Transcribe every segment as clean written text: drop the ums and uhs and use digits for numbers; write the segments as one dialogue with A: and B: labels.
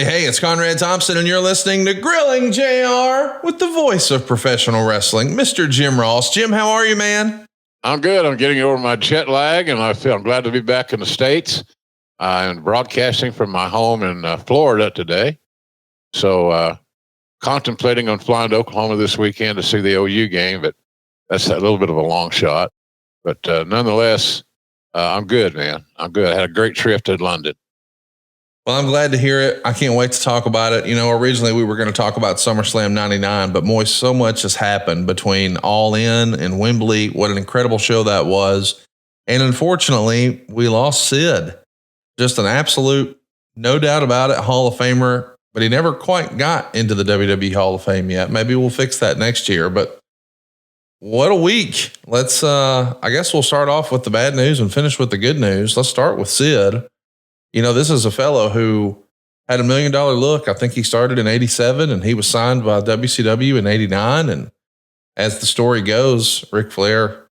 A: Hey, it's Conrad Thompson, and you're listening to Grilling JR with the voice of professional wrestling, Mr. Jim Ross. Jim, how are you, man?
B: I'm good. I'm getting over my jet lag, and I'm glad to be back in the States. I'm broadcasting from my home in Florida today. So contemplating on flying to Oklahoma this weekend to see the OU game, but that's a little bit of a long shot. But nonetheless, I'm good, man. I'm good. I had a great trip to London.
A: Well, I'm glad to hear it. I can't wait to talk about it. You know, originally we were going to talk about SummerSlam 99, but boy, so much has happened between All In and Wembley. What an incredible show that was. And unfortunately, we lost Sid. Just an absolute, no doubt about it, Hall of Famer, but he never quite got into the WWE Hall of Fame yet. Maybe we'll fix that next year, but what a week. Let's, I guess we'll start off with the bad news and finish with the good news. Let's start with Sid. You know, this is a fellow who had $1 million look. I think he started in 87 and he was signed by WCW in 89. And as the story goes, Ric Flair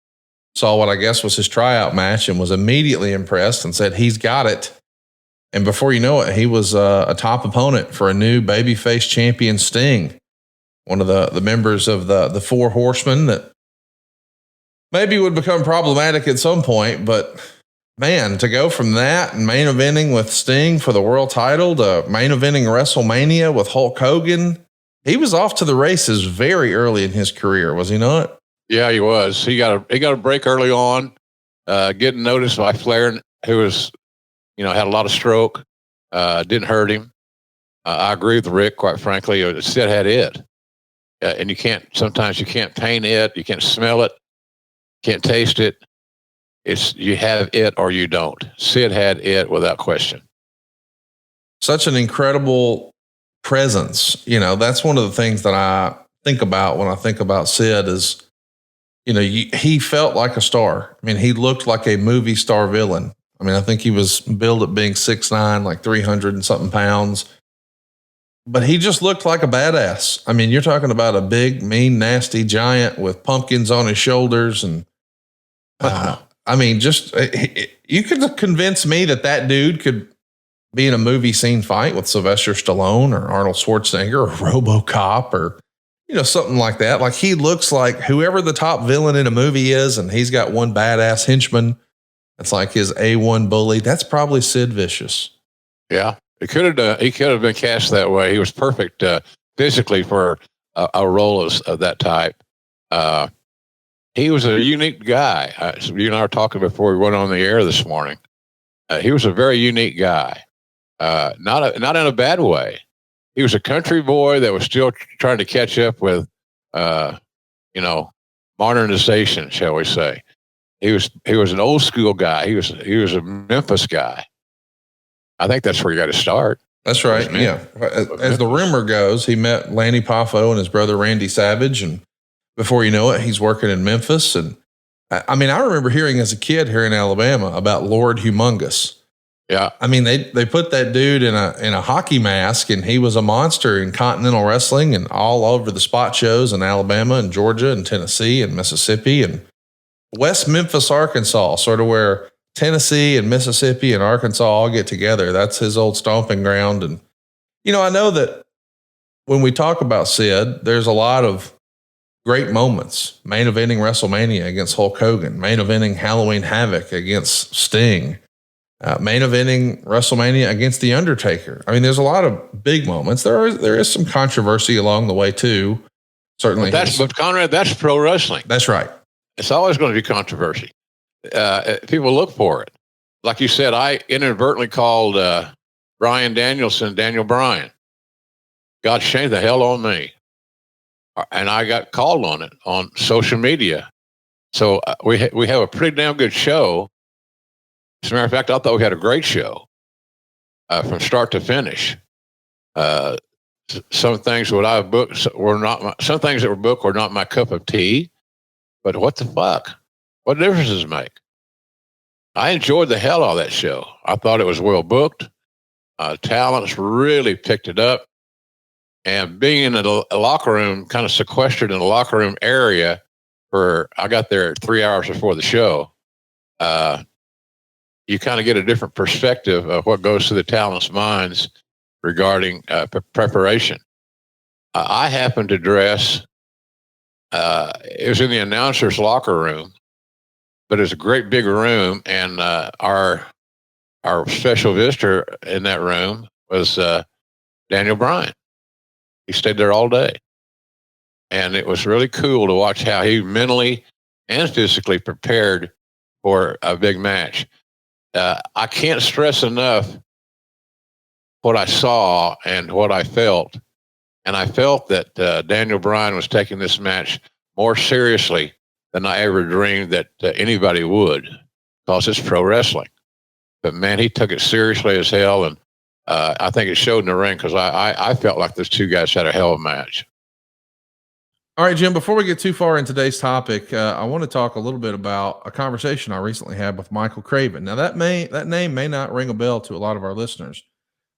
A: saw what I guess was his tryout match and was immediately impressed and said, he's got it. And before you know it, he was a top opponent for a new babyface champion, Sting, one of the members of the Four Horsemen that maybe would become problematic at some point, but man, to go from that and main eventing with Sting for the world title to main eventing WrestleMania with Hulk Hogan, he was off to the races very early in his career, was he not?
B: Yeah, he was. He got a break early on, getting noticed by Flair, who was, had a lot of stroke, didn't hurt him. I agree with Rick, quite frankly. Sid had it. And sometimes you can't paint it, you can't smell it, can't taste it. It's you have it or you don't. Sid had it without question.
A: Such an incredible presence. That's one of the things that I think about when I think about Sid is, he felt like a star. I mean, he looked like a movie star villain. I mean, I think he was billed at being 6'9", like 300 and something pounds, but he just looked like a badass. I mean, you're talking about a big, mean, nasty giant with pumpkins on his shoulders. And, I mean, you could convince me that dude could be in a movie scene fight with Sylvester Stallone or Arnold Schwarzenegger or RoboCop or, something like that. Like he looks like whoever the top villain in a movie is, and he's got one badass henchman. That's like his A1 bully. That's probably Sid Vicious.
B: Yeah, he could have been cast that way. He was perfect physically for a role of that type. He was a unique guy. You and I were talking before we went on the air this morning. He was a very unique guy, not in a bad way. He was a country boy that was still trying to catch up with, modernization, shall we say. He was an old school guy. He was a Memphis guy. I think that's where you got to start.
A: That's right. Yeah. As the rumor goes, he met Lanny Poffo and his brother Randy Savage, and before you know it, he's working in Memphis. And I mean, I remember hearing as a kid here in Alabama about Lord Humongous.
B: Yeah.
A: I mean, they put that dude in a hockey mask, and he was a monster in continental wrestling and all over the spot shows in Alabama and Georgia and Tennessee and Mississippi and West Memphis, Arkansas, sort of where Tennessee and Mississippi and Arkansas all get together. That's his old stomping ground. And, I know that when we talk about Sid, there's a lot of great moments. Main eventing WrestleMania against Hulk Hogan, main eventing Halloween Havoc against Sting, main eventing WrestleMania against The Undertaker. I mean, there's a lot of big moments. There is some controversy along the way too. Certainly.
B: But Conrad, that's pro wrestling.
A: That's right.
B: It's always going to be controversy. People look for it. Like you said, I inadvertently called Bryan Danielson Daniel Bryan. God, shame the hell on me. And I got called on it on social media. So we have a pretty damn good show. As a matter of fact, I thought we had a great show from start to finish. Some things what I booked were not some things that were booked were not my cup of tea. But what the fuck? What difference does it make? I enjoyed the hell out of that show. I thought it was well booked. Talents really picked it up. And being in a locker room, kind of sequestered in a locker room area I got there 3 hours before the show. You kind of get a different perspective of what goes through the talents' minds regarding preparation. I happened to dress. It was in the announcer's locker room, but it's a great big room, and our special visitor in that room was Daniel Bryan. He stayed there all day, and it was really cool to watch how he mentally and physically prepared for a big match. I can't stress enough what I saw and what I felt. And I felt that Daniel Bryan was taking this match more seriously than I ever dreamed that anybody would, because it's pro wrestling. But man, he took it seriously as hell, and I think it showed in the ring, because I felt like those two guys had a hell of a match.
A: All right, Jim, before we get too far in today's topic, I want to talk a little bit about a conversation I recently had with Michael Craven. Now, that name may not ring a bell to a lot of our listeners,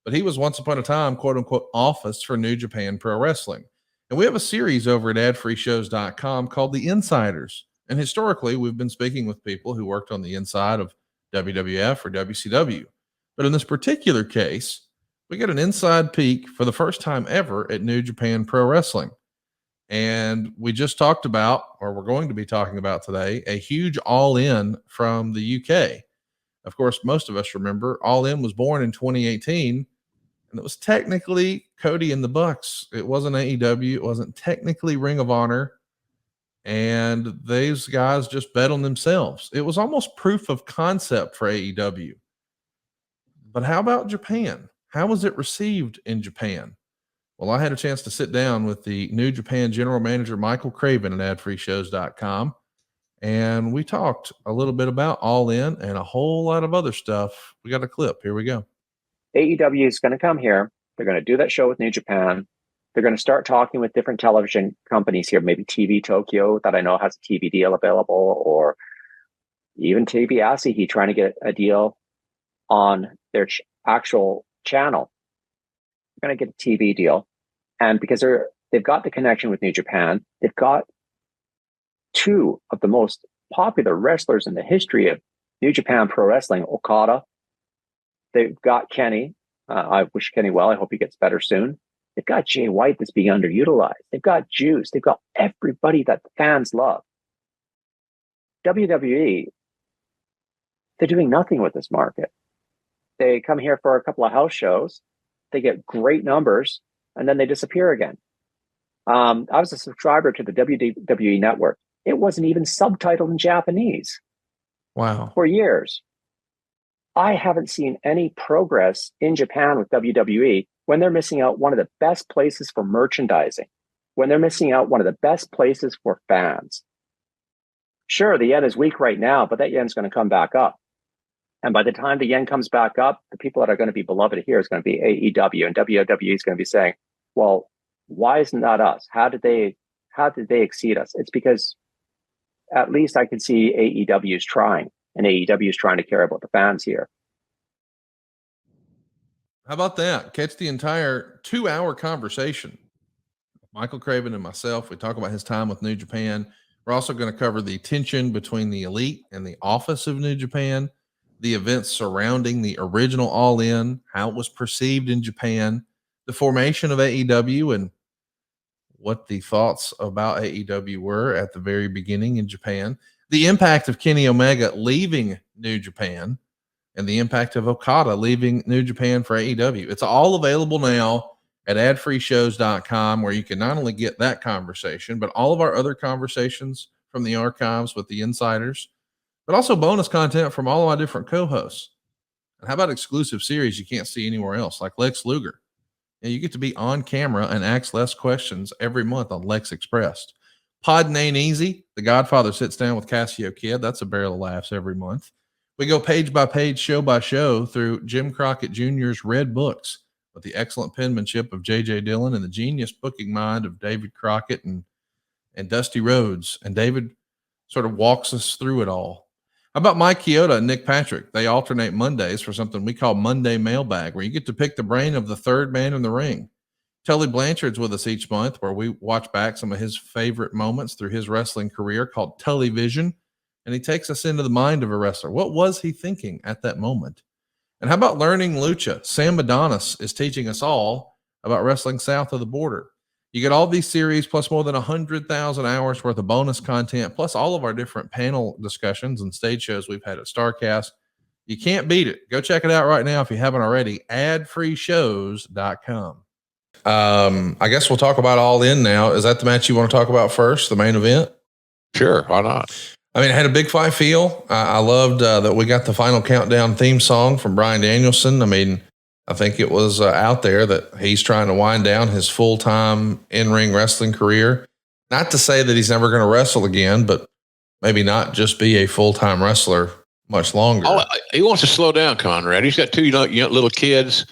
A: but he was once upon a time, quote unquote, office for New Japan Pro Wrestling. And we have a series over at adfreeshows.com called The Insiders. And historically, we've been speaking with people who worked on the inside of WWF or WCW. But in this particular case, we get an inside peek for the first time ever at New Japan Pro Wrestling. And we just talked about, or we're going to be talking about today, a huge All In from the UK. Of course, most of us remember All In was born in 2018, and it was technically Cody and the Bucks. It wasn't AEW. It wasn't technically Ring of Honor. And these guys just bet on themselves. It was almost proof of concept for AEW. But how about Japan? How was it received in Japan? Well, I had a chance to sit down with the New Japan General Manager, Michael Craven, at adfreeshows.com. And we talked a little bit about All In and a whole lot of other stuff. We got a clip. Here we go.
C: AEW is going to come here. They're going to do that show with New Japan. They're going to start talking with different television companies here, maybe TV Tokyo, that I know has a TV deal available, or even TV Asahi trying to get a deal on their actual channel. They're going to get a TV deal. And because they've got the connection with New Japan, they've got two of the most popular wrestlers in the history of New Japan Pro Wrestling, Okada. They've got Kenny. I wish Kenny well. I hope he gets better soon. They've got Jay White that's being underutilized. They've got Juice. They've got everybody that the fans love. WWE, they're doing nothing with this market. They come here for a couple of house shows. They get great numbers, and then they disappear again. I was a subscriber to the WWE Network. It wasn't even subtitled in Japanese.
A: Wow.
C: For years. I haven't seen any progress in Japan with WWE when they're missing out one of the best places for merchandising, when they're missing out one of the best places for fans. Sure, the yen is weak right now, but that yen's going to come back up. And by the time the yen comes back up, the people that are going to be beloved here is going to be AEW, and WWE is going to be saying, well, why isn't that us? How did they exceed us? It's because at least I can see AEW is trying, and AEW is trying to care about the fans here.
A: How about that? Catch the entire 2-hour conversation. Michael Craven and myself, we talk about his time with New Japan. We're also going to cover the tension between the elite and the office of New Japan, the events surrounding the original All In, how it was perceived in Japan, the formation of AEW, and what the thoughts about AEW were at the very beginning in Japan, the impact of Kenny Omega leaving New Japan, and the impact of Okada leaving New Japan for AEW. It's all available now at adfreeshows.com, where you can not only get that conversation, but all of our other conversations from the archives with the insiders, but also bonus content from all of our different co-hosts. And how about exclusive series you can't see anywhere else, like Lex Luger? And you get to be on camera and ask less questions every month on Lex Expressed. Podding Ain't Easy. The Godfather sits down with Cassio Kid. That's a barrel of laughs every month. We go page by page, show by show through Jim Crockett Jr.'s Red Books with the excellent penmanship of J.J. Dillon and the genius booking mind of David Crockett and Dusty Rhodes. And David sort of walks us through it all. How about Mike Chioda and Nick Patrick? They alternate Mondays for something we call Monday Mailbag, where you get to pick the brain of the third man in the ring. Tully Blanchard's with us each month, where we watch back some of his favorite moments through his wrestling career, called Tully Vision. And he takes us into the mind of a wrestler. What was he thinking at that moment? And how about learning lucha? Sam Adonis is teaching us all about wrestling south of the border. You get all these series plus more than 100,000 hours worth of bonus content, plus all of our different panel discussions and stage shows we've had at StarCast. You can't beat it. Go check it out right now if you haven't already. Adfreeshows.com. I guess we'll talk about All In now. Is that the match you want to talk about first, the main event?
B: Sure, why not?
A: I mean, it had a big fight feel. I loved that we got the final countdown theme song from Bryan Danielson. I mean, I think it was out there that he's trying to wind down his full-time in-ring wrestling career. Not to say that he's never going to wrestle again, but maybe not just be a full-time wrestler much longer.
B: Oh, he wants to slow down, Conrad. He's got two young little kids.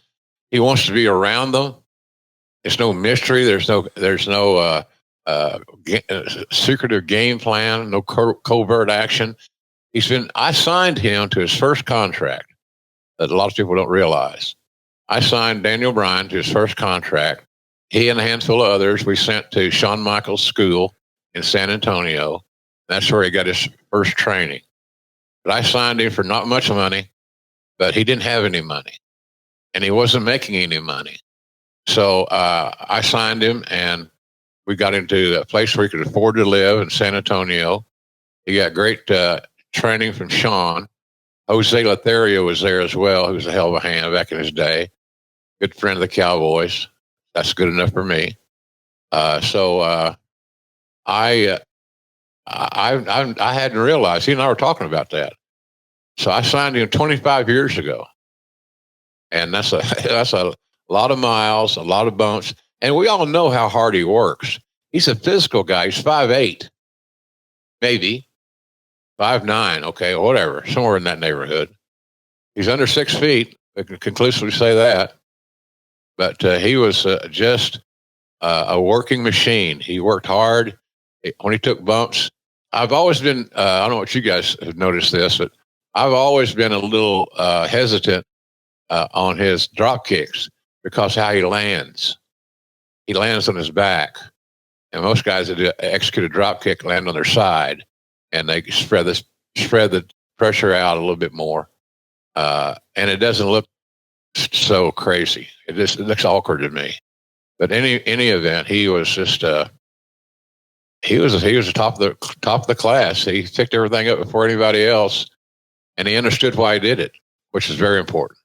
B: He wants to be around them. There's no mystery. There's no secretive game plan, no covert action. I signed him to his first contract that a lot of people don't realize. I signed Daniel Bryan to his first contract. He and a handful of others we sent to Shawn Michaels School in San Antonio. That's where he got his first training. But I signed him for not much money, but he didn't have any money, and he wasn't making any money. So I signed him, and we got into a place where he could afford to live in San Antonio. He got great training from Shawn. Jose Lothario was there as well, who was a hell of a hand back in his day. Good friend of the Cowboys. That's good enough for me. I hadn't realized. He and I were talking about that. So I signed him 25 years ago, and that's a lot of miles, a lot of bumps, and we all know how hard he works. He's a physical guy. He's 5'8", maybe 5'9", okay, or whatever, somewhere in that neighborhood. He's under 6 feet. I can conclusively say that. But he was just a working machine. He worked hard. When he took bumps, I've always been, I don't know what you guys have noticed this, but I've always been a little hesitant on his drop kicks because how he lands. He lands on his back. And most guys that execute a drop kick land on their side, and they spread the pressure out a little bit more. And it doesn't look so crazy. It looks awkward to me. But any event, he was just he was the top of the class. He picked everything up before anybody else, and he understood why he did it, which is very important.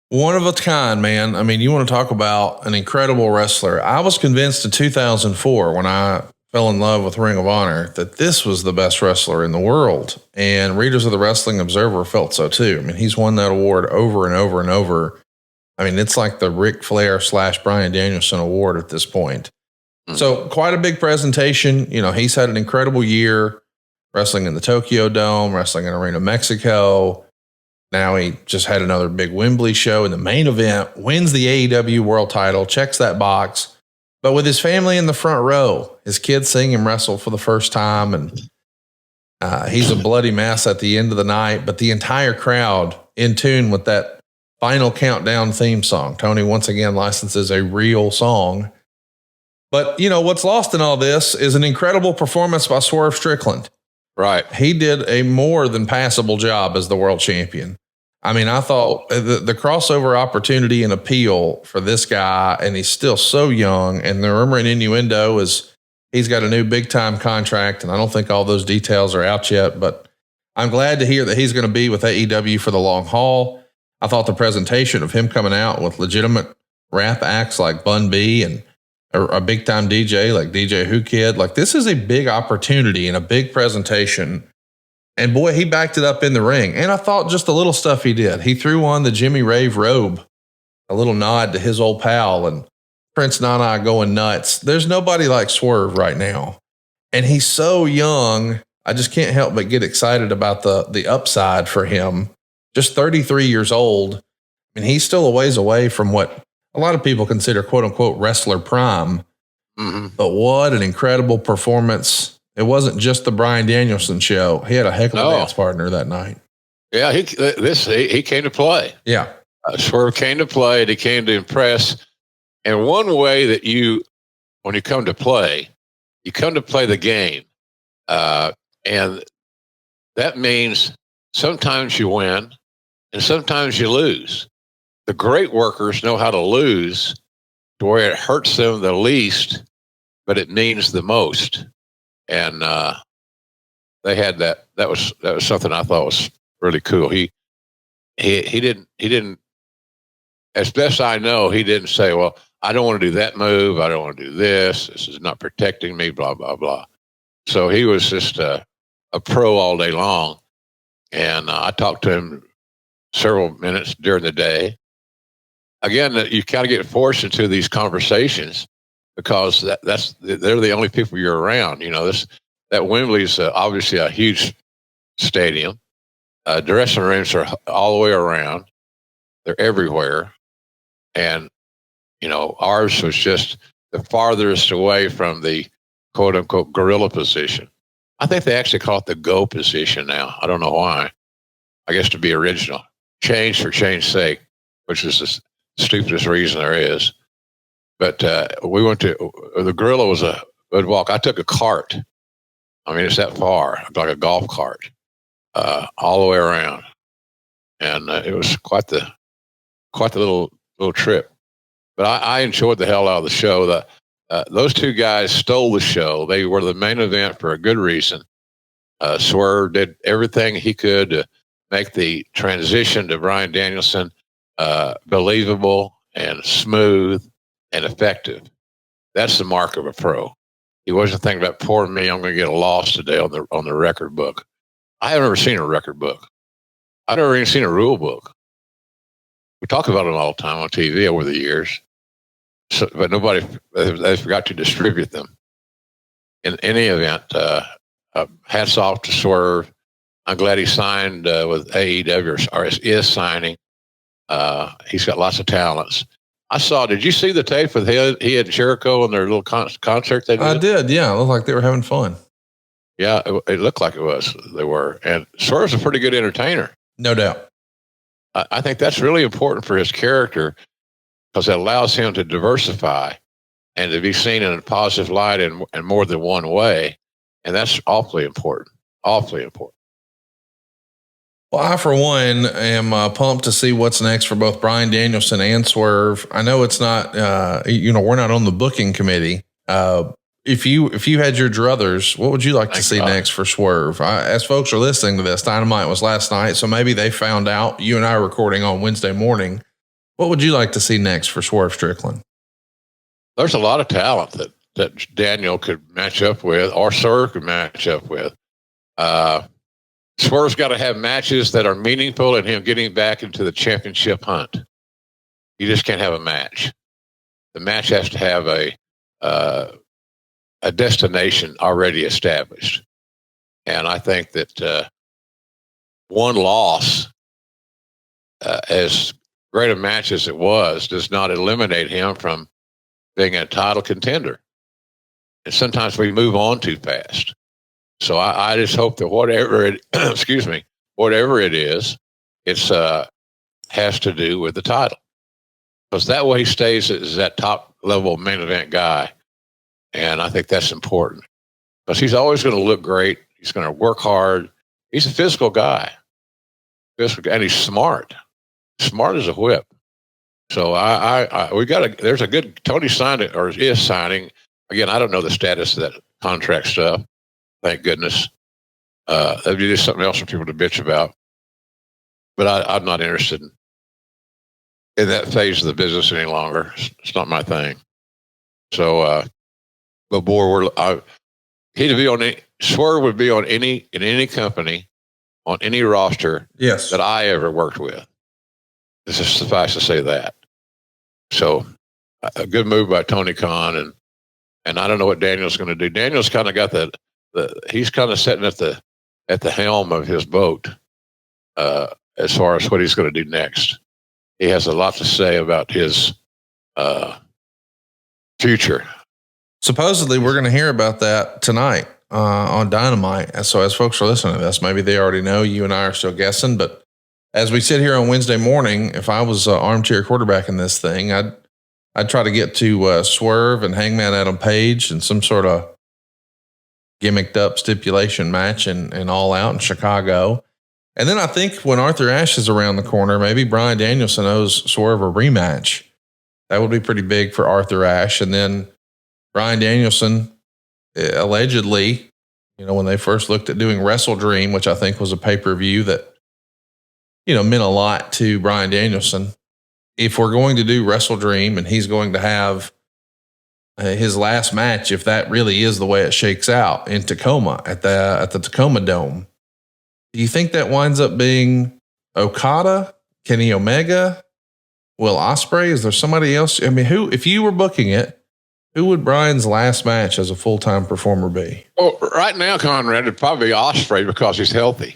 A: One of a kind, man. I mean, you want to talk about an incredible wrestler. I was convinced in 2004 when I fell in love with Ring of Honor that this was the best wrestler in the world. And readers of the Wrestling Observer felt so too. I mean, he's won that award over and over and over. I mean, it's like the Ric Flair / Bryan Danielson award at this point. Mm-hmm. So quite a big presentation. You know, he's had an incredible year wrestling in the Tokyo Dome, wrestling in Arena Mexico. Now he just had another big Wembley show in the main event, wins the AEW world title, checks that box. But with his family in the front row, his kids seeing him wrestle for the first time, and he's a bloody mess at the end of the night, but the entire crowd in tune with that final countdown theme song. Tony once again licenses a real song. But, you know, what's lost in all this is an incredible performance by Swerve Strickland.
B: Right.
A: He did a more than passable job as the world champion. I mean, I thought the crossover opportunity and appeal for this guy, and he's still so young, and the rumor and innuendo is he's got a new big time contract, and I don't think all those details are out yet, but I'm glad to hear that he's going to be with AEW for the long haul. I thought the presentation of him coming out with legitimate rap acts like Bun B and a big time DJ like DJ Who Kid, like this is a big opportunity and a big presentation. And boy, he backed it up in the ring. And I thought just the little stuff he did. He threw on the Jimmy Rave robe, a little nod to his old pal, and Prince Nana going nuts. There's nobody like Swerve right now. And he's so young. I just can't help but get excited about the upside for him. Just 33 years old. I mean, he's still a ways away from what a lot of people consider quote unquote wrestler prime. Mm-hmm. But what an incredible performance. It wasn't just the Bryan Danielson show. He had a heck of a dance partner that night.
B: Yeah, he came to play.
A: Yeah.
B: Swerve came to play, and he came to impress. And one way that when you come to play the game. And that means sometimes you win, and sometimes you lose. The great workers know how to lose to where it hurts them the least, but it means the most. And they had that. That was something I thought was really cool. He didn't. As best I know, he didn't say, "Well, I don't want to do that move. I don't want to do this. This is not protecting me." Blah blah blah. So he was just a pro all day long. And I talked to him several minutes during the day. Again, you kind of get forced into these conversations because they're the only people you're around. You know, that Wembley's obviously a huge stadium. Dressing rooms are all the way around. They're everywhere. And, you know, ours was just the farthest away from the quote unquote gorilla position. I think they actually call it the go position now. I don't know why. I guess to be original. Change for change's sake, which is the stupidest reason there is. But we went to, the gorilla was a good walk. I took a cart. I mean, it's that far, like a golf cart, all the way around. And it was quite the little trip. But I enjoyed the hell out of the show. Those two guys stole the show. They were the main event for a good reason. Swerve did everything he could to make the transition to Bryan Danielson believable and smooth and effective. That's the mark of a pro. He wasn't thinking about, poor me, I'm going to get a loss today on the record book. I have never seen a record book. I've never even seen a rule book. We talk about them all the time on TV over the years, but they forgot to distribute them. In any event, hats off to Swerve. I'm glad he signed with AEW or is signing. He's got lots of talents. Did you see the tape with he and Jericho and their little concert they did?
A: I did, yeah. It looked like they were having fun.
B: Yeah, it looked like it was. They were. And Swerve's a pretty good entertainer.
A: No doubt.
B: I think that's really important for his character because it allows him to diversify and to be seen in a positive light in more than one way. And that's awfully important. Awfully important.
A: Well, I, for one, am pumped to see what's next for both Bryan Danielson and Swerve. I know it's not, we're not on the booking committee. If you had your druthers, what would you like to see next for Swerve? As folks are listening to this, Dynamite was last night, so maybe they found out. You and I are recording on Wednesday morning. What would you like to see next for Swerve Strickland?
B: There's a lot of talent that Daniel could match up with, or Swerve could match up with. Swerve's got to have matches that are meaningful and him getting back into the championship hunt. You just can't have a match. The match has to have a destination already established. And I think that one loss, as great a match as it was, does not eliminate him from being a title contender. And sometimes we move on too fast. So I just hope that whatever it is, it's has to do with the title. Because that way he stays as that top level main event guy. And I think that's important. Because he's always going to look great. He's going to work hard. He's a physical guy. And he's smart. Smart as a whip. So there's a good, Tony signed it, or is signing. Again, I don't know the status of that contract stuff. Thank goodness. That'd be just something else for people to bitch about. But I'm not interested in that phase of the business any longer. It's not my thing. So, but boy, Swerve would be in any company, on any roster that I ever worked with. This is suffice to say that. So, a good move by Tony Khan, and I don't know what Daniel's going to do. Daniel's kind of got he's kind of sitting at the helm of his boat as far as what he's going to do next. He has a lot to say about his future.
A: Supposedly, we're going to hear about that tonight on Dynamite. And so as folks are listening to this, maybe they already know. You and I are still guessing. But as we sit here on Wednesday morning, if I was armchair quarterback in this thing, I'd try to get to Swerve and Hangman Adam Page in some sort of gimmicked up stipulation match and All Out in Chicago. And then I think when Arthur Ashe is around the corner, maybe Bryan Danielson owes Swerve a rematch. That would be pretty big for Arthur Ashe. And then Bryan Danielson, allegedly, when they first looked at doing Wrestle Dream, which I think was a pay-per-view that, meant a lot to Bryan Danielson. If we're going to do Wrestle Dream and he's going to have his last match, if that really is the way it shakes out in Tacoma at the Tacoma Dome, do you think that winds up being Okada, Kenny Omega, Will Ospreay? Is there somebody else? I mean, who, if you were booking it, who would Bryan's last match as a full-time performer be?
B: Well, right now, Conrad, it'd probably be Ospreay because he's healthy.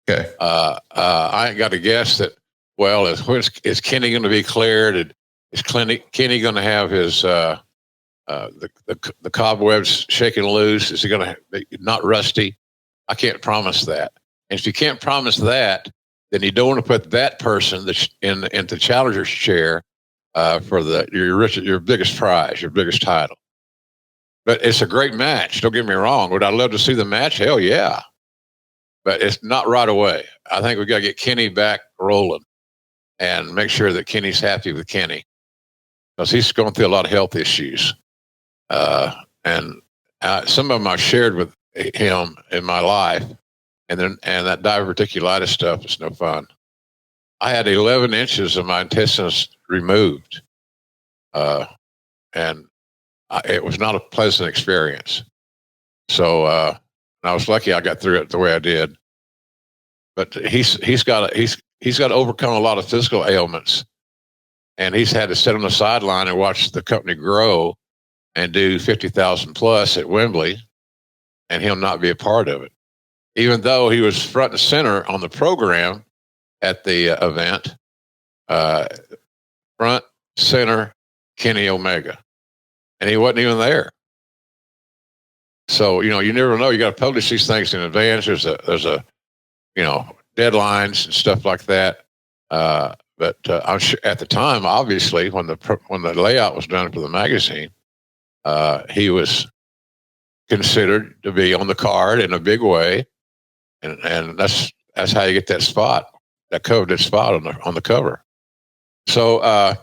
A: Okay.
B: I ain't got to guess that. Well, is Kenny going to be cleared? Is Kenny going to have his the cobwebs shaking loose? Is he going to be not rusty? I can't promise that. And if you can't promise that, then you don't want to put that person in the challenger's chair for your biggest prize, your biggest title. But it's a great match. Don't get me wrong. Would I love to see the match? Hell yeah. But it's not right away. I think we got to get Kenny back rolling and make sure that Kenny's happy with Kenny, because he's going through a lot of health issues. And some of them I shared with him in my life. And that diverticulitis stuff is no fun. I had 11 inches of my intestines removed. And it was not a pleasant experience. So, I was lucky I got through it the way I did. But he's got to overcome a lot of physical ailments, and he's had to sit on the sideline and watch the company grow and do 50,000 plus at Wembley, and he'll not be a part of it, even though he was front and center on the program at the event. Front center Kenny Omega, and he wasn't even there. So, you never know. You got to publish these things in advance. There's a deadlines and stuff like that. But I'm sure at the time, obviously, when the layout was done for the magazine, he was considered to be on the card in a big way, and that's how you get that spot, that coveted spot on the cover. So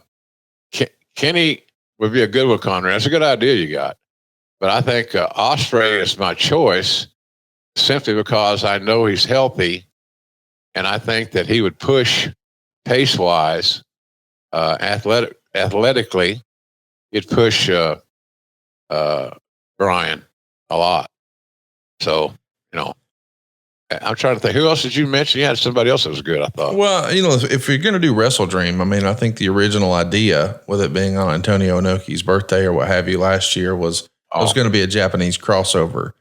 B: Kenny would be a good one, Conrad. That's a good idea you got. But I think Ospreay is my choice simply because I know he's healthy, and I think that he would push pace-wise, athletically. He'd push Bryan a lot. So, I'm trying to think. Who else did you mention? You had somebody else that was good, I thought.
A: Well, if you're going to do Wrestle Dream, I think the original idea, with it being on Antonio Inoki's birthday or what have you last year, was going to be a Japanese crossover.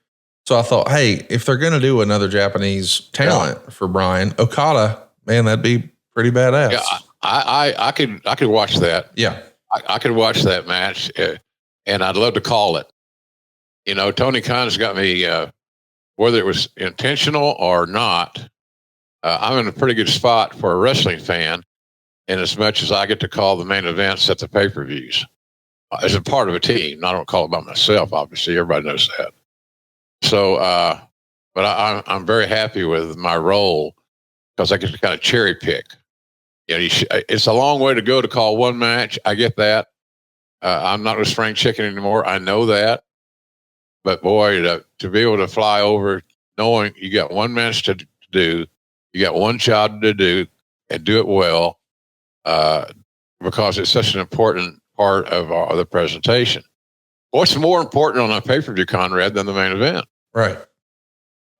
A: So I thought, hey, if they're going to do another Japanese talent for Bryan, Okada, man, that'd be pretty badass.
B: Yeah, I could watch that.
A: Yeah.
B: I could watch that match, and I'd love to call it. Tony Khan's got me, whether it was intentional or not, I'm in a pretty good spot for a wrestling fan, in as much as I get to call the main events at the pay-per-views. As a part of a team. I don't call it by myself, obviously. Everybody knows that. So, but I'm very happy with my role because I get to kind of cherry pick. It's a long way to go to call one match. I get that. I'm not a spring chicken anymore. I know that. But boy, to be able to fly over knowing you got one match to do, you got one job to do, and do it well, because it's such an important part of the presentation. What's more important on a pay-per-view, Conrad, than the main event?
A: Right.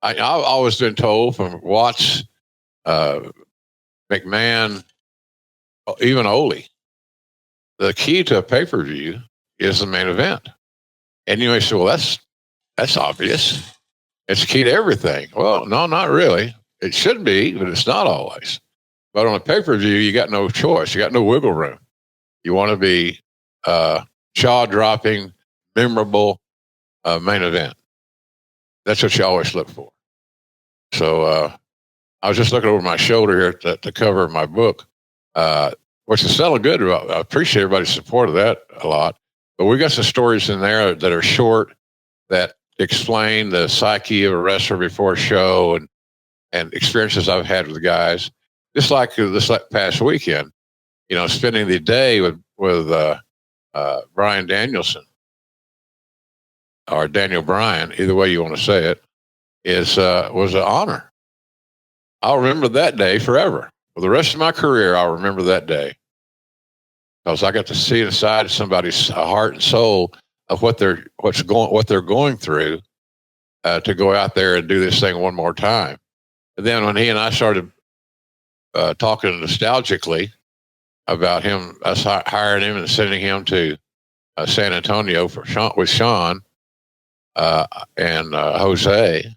B: I've always been told from Watts, McMahon, even Ole, the key to a pay-per-view is the main event. And you may say, well, that's obvious. It's the key to everything. Well, no, not really. It should be, but it's not always. But on a pay-per-view, you got no choice. You got no wiggle room. You want to be jaw-dropping, memorable main event. That's what you always look for. So I was just looking over my shoulder here at the cover of my book, which is selling good. I appreciate everybody's support of that a lot. But we got some stories in there that are short, that explain the psyche of a wrestler before a show, and and experiences I've had with the guys, just like this past weekend, spending the day with Bryan Danielson or Daniel Bryan, either way you want to say it, was an honor. I'll remember that day forever. For the rest of my career, I'll remember that day because I got to see inside somebody's heart and soul of what they're going through to go out there and do this thing one more time. And then when he and I started talking nostalgically about us hiring him and sending him to San Antonio with Sean and Jose,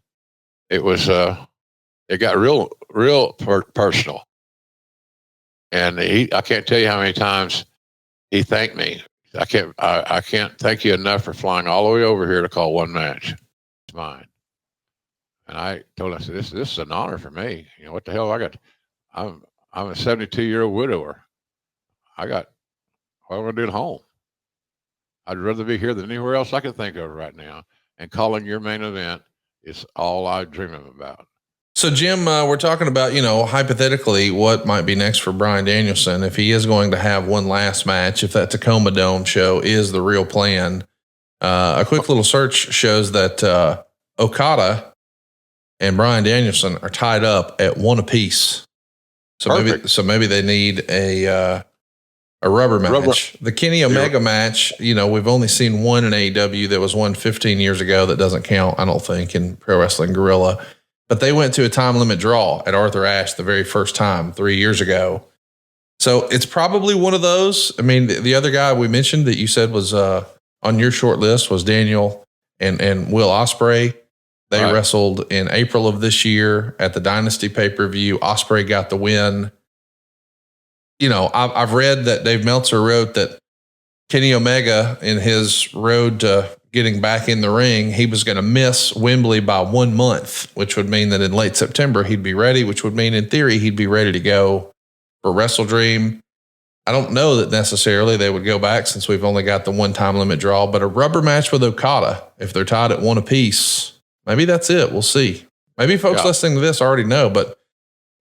B: it got real personal. And I can't tell you how many times he thanked me. I can't thank you enough for flying all the way over here to call one match. It's mine. And I told him, I said, this is an honor for me. What the hell I'm a 72-year-old widower. What am I going to do at home? I'd rather be here than anywhere else I can think of right now. And calling your main event is all I dream about.
A: So, Jim, we're talking about, hypothetically, what might be next for Bryan Danielson if he is going to have one last match, if that Tacoma Dome show is the real plan. A quick little search shows that Okada and Bryan Danielson are tied up at one apiece. So maybe they need a rubber match. The Kenny Omega match, we've only seen one in AEW. That was one 15 years ago. That doesn't count, I don't think, in Pro Wrestling Guerrilla. But they went to a time limit draw at Arthur Ashe the very first time 3 years ago. So it's probably one of those. I mean, the other guy we mentioned that you said was on your short list was Daniel and Will Ospreay. They wrestled in April of this year at the Dynasty pay-per-view. Ospreay got the win. I've read that Dave Meltzer wrote that Kenny Omega, in his road to getting back in the ring, he was going to miss Wembley by 1 month, which would mean that in late September he'd be ready, which would mean in theory he'd be ready to go for Wrestle Dream. I don't know that necessarily they would go back since we've only got the one time limit draw, but a rubber match with Okada, if they're tied at one apiece, maybe that's it. We'll see. Maybe folks listening to this already know, but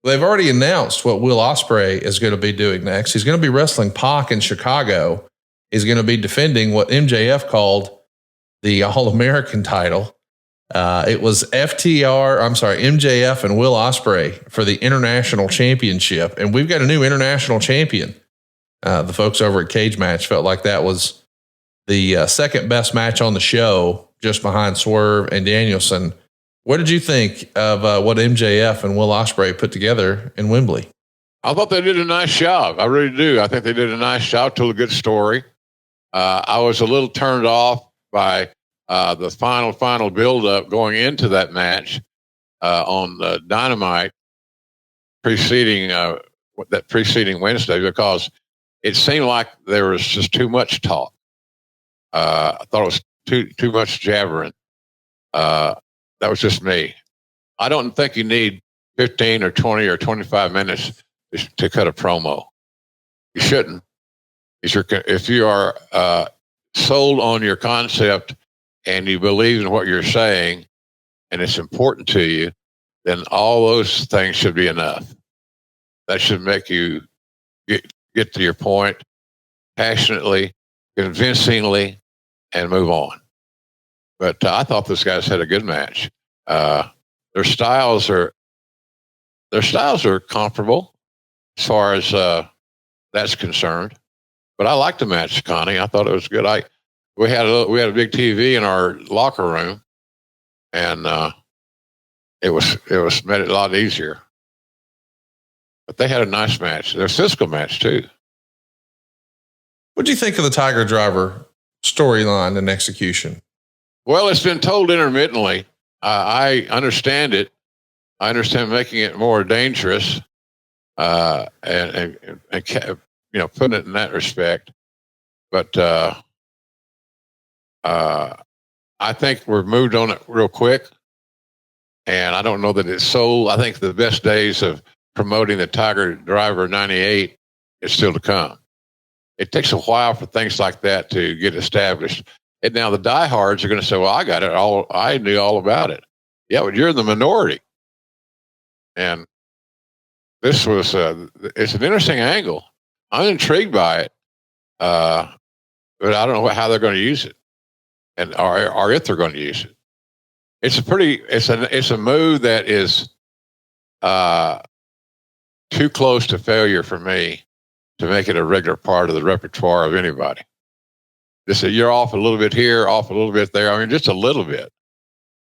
A: they've already announced what Will Ospreay is going to be doing next. He's going to be wrestling Pac in Chicago. He's going to be defending what MJF called the All-American title. It was MJF and Will Ospreay for the international championship. And we've got a new international champion. The folks over at Cage Match felt like that was the second best match on the show, just behind Swerve and Danielson. What did you think of what MJF and Will Ospreay put together in Wembley?
B: I thought they did a nice job. I really do. I think they did a nice job, told a good story. I was a little turned off by the final build-up going into that match on the Dynamite preceding Wednesday, because it seemed like there was just too much talk. I thought it was too much jabbering. That was just me. I don't think you need 15 or 20 or 25 minutes to cut a promo. You shouldn't. If you are sold on your concept and you believe in what you're saying and it's important to you, then all those things should be enough. That should make you get to your point passionately, convincingly, and move on. But I thought those guys had a good match. Their styles are comparable as far as that's concerned. But I liked the match, Connie. I thought it was good. We had a big TV in our locker room, and it made it a lot easier. But they had a nice match. Their physical match too.
A: What do you think of the Tiger Driver storyline and execution?
B: Well, it's been told intermittently. I understand it. I understand making it more dangerous, and putting it in that respect. But I think we're moved on it real quick, and I don't know that it's sold. I think the best days of promoting the Tiger Driver 98 is still to come. It takes a while for things like that to get established. And now the diehards are going to say, well, I got it all. I knew all about it. Yeah, but you're in the minority. And this was, it's an interesting angle. I'm intrigued by it. But I don't know how they're going to use it or if they're going to use it. It's a move that is, too close to failure for me to make it a regular part of the repertoire of anybody. Just you're off a little bit here, off a little bit there. I mean, just a little bit,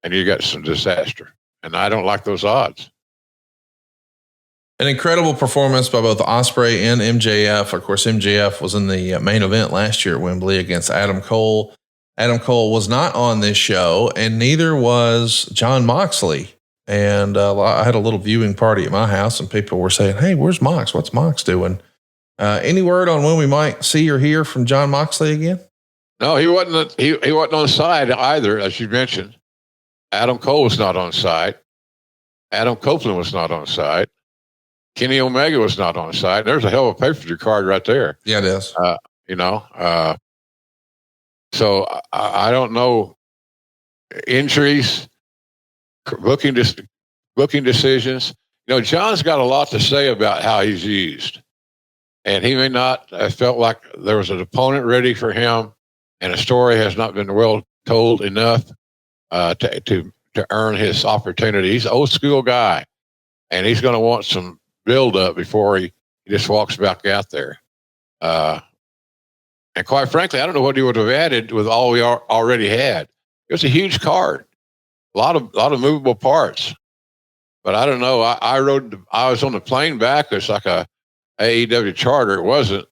B: and you got some disaster. And I don't like those odds.
A: An incredible performance by both Ospreay and MJF. Of course, MJF was in the main event last year at Wembley against Adam Cole. Adam Cole was not on this show, and neither was Jon Moxley. And I had a little viewing party at my house, and people were saying, "Hey, where's Mox? What's Mox doing?" Any word on when we might see or hear from Jon Moxley again?
B: No, he wasn't. He wasn't on side either, as you mentioned. Adam Cole was not on side. Adam Copeland was not on side. Kenny Omega was not on side. There's a hell of a pay-per-view card right there.
A: Yeah, it is.
B: So I don't know. Injuries, booking decisions. John's got a lot to say about how he's used. And he may not have felt like there was an opponent ready for him, and a story has not been well told enough to earn his opportunity. He's an old school guy, and he's going to want some build up before he just walks back out there. And quite frankly, I don't know what he would have added with all we already had. It was a huge card, a lot of movable parts. But I don't know. I was on the plane back. It's like a AEW charter. It wasn't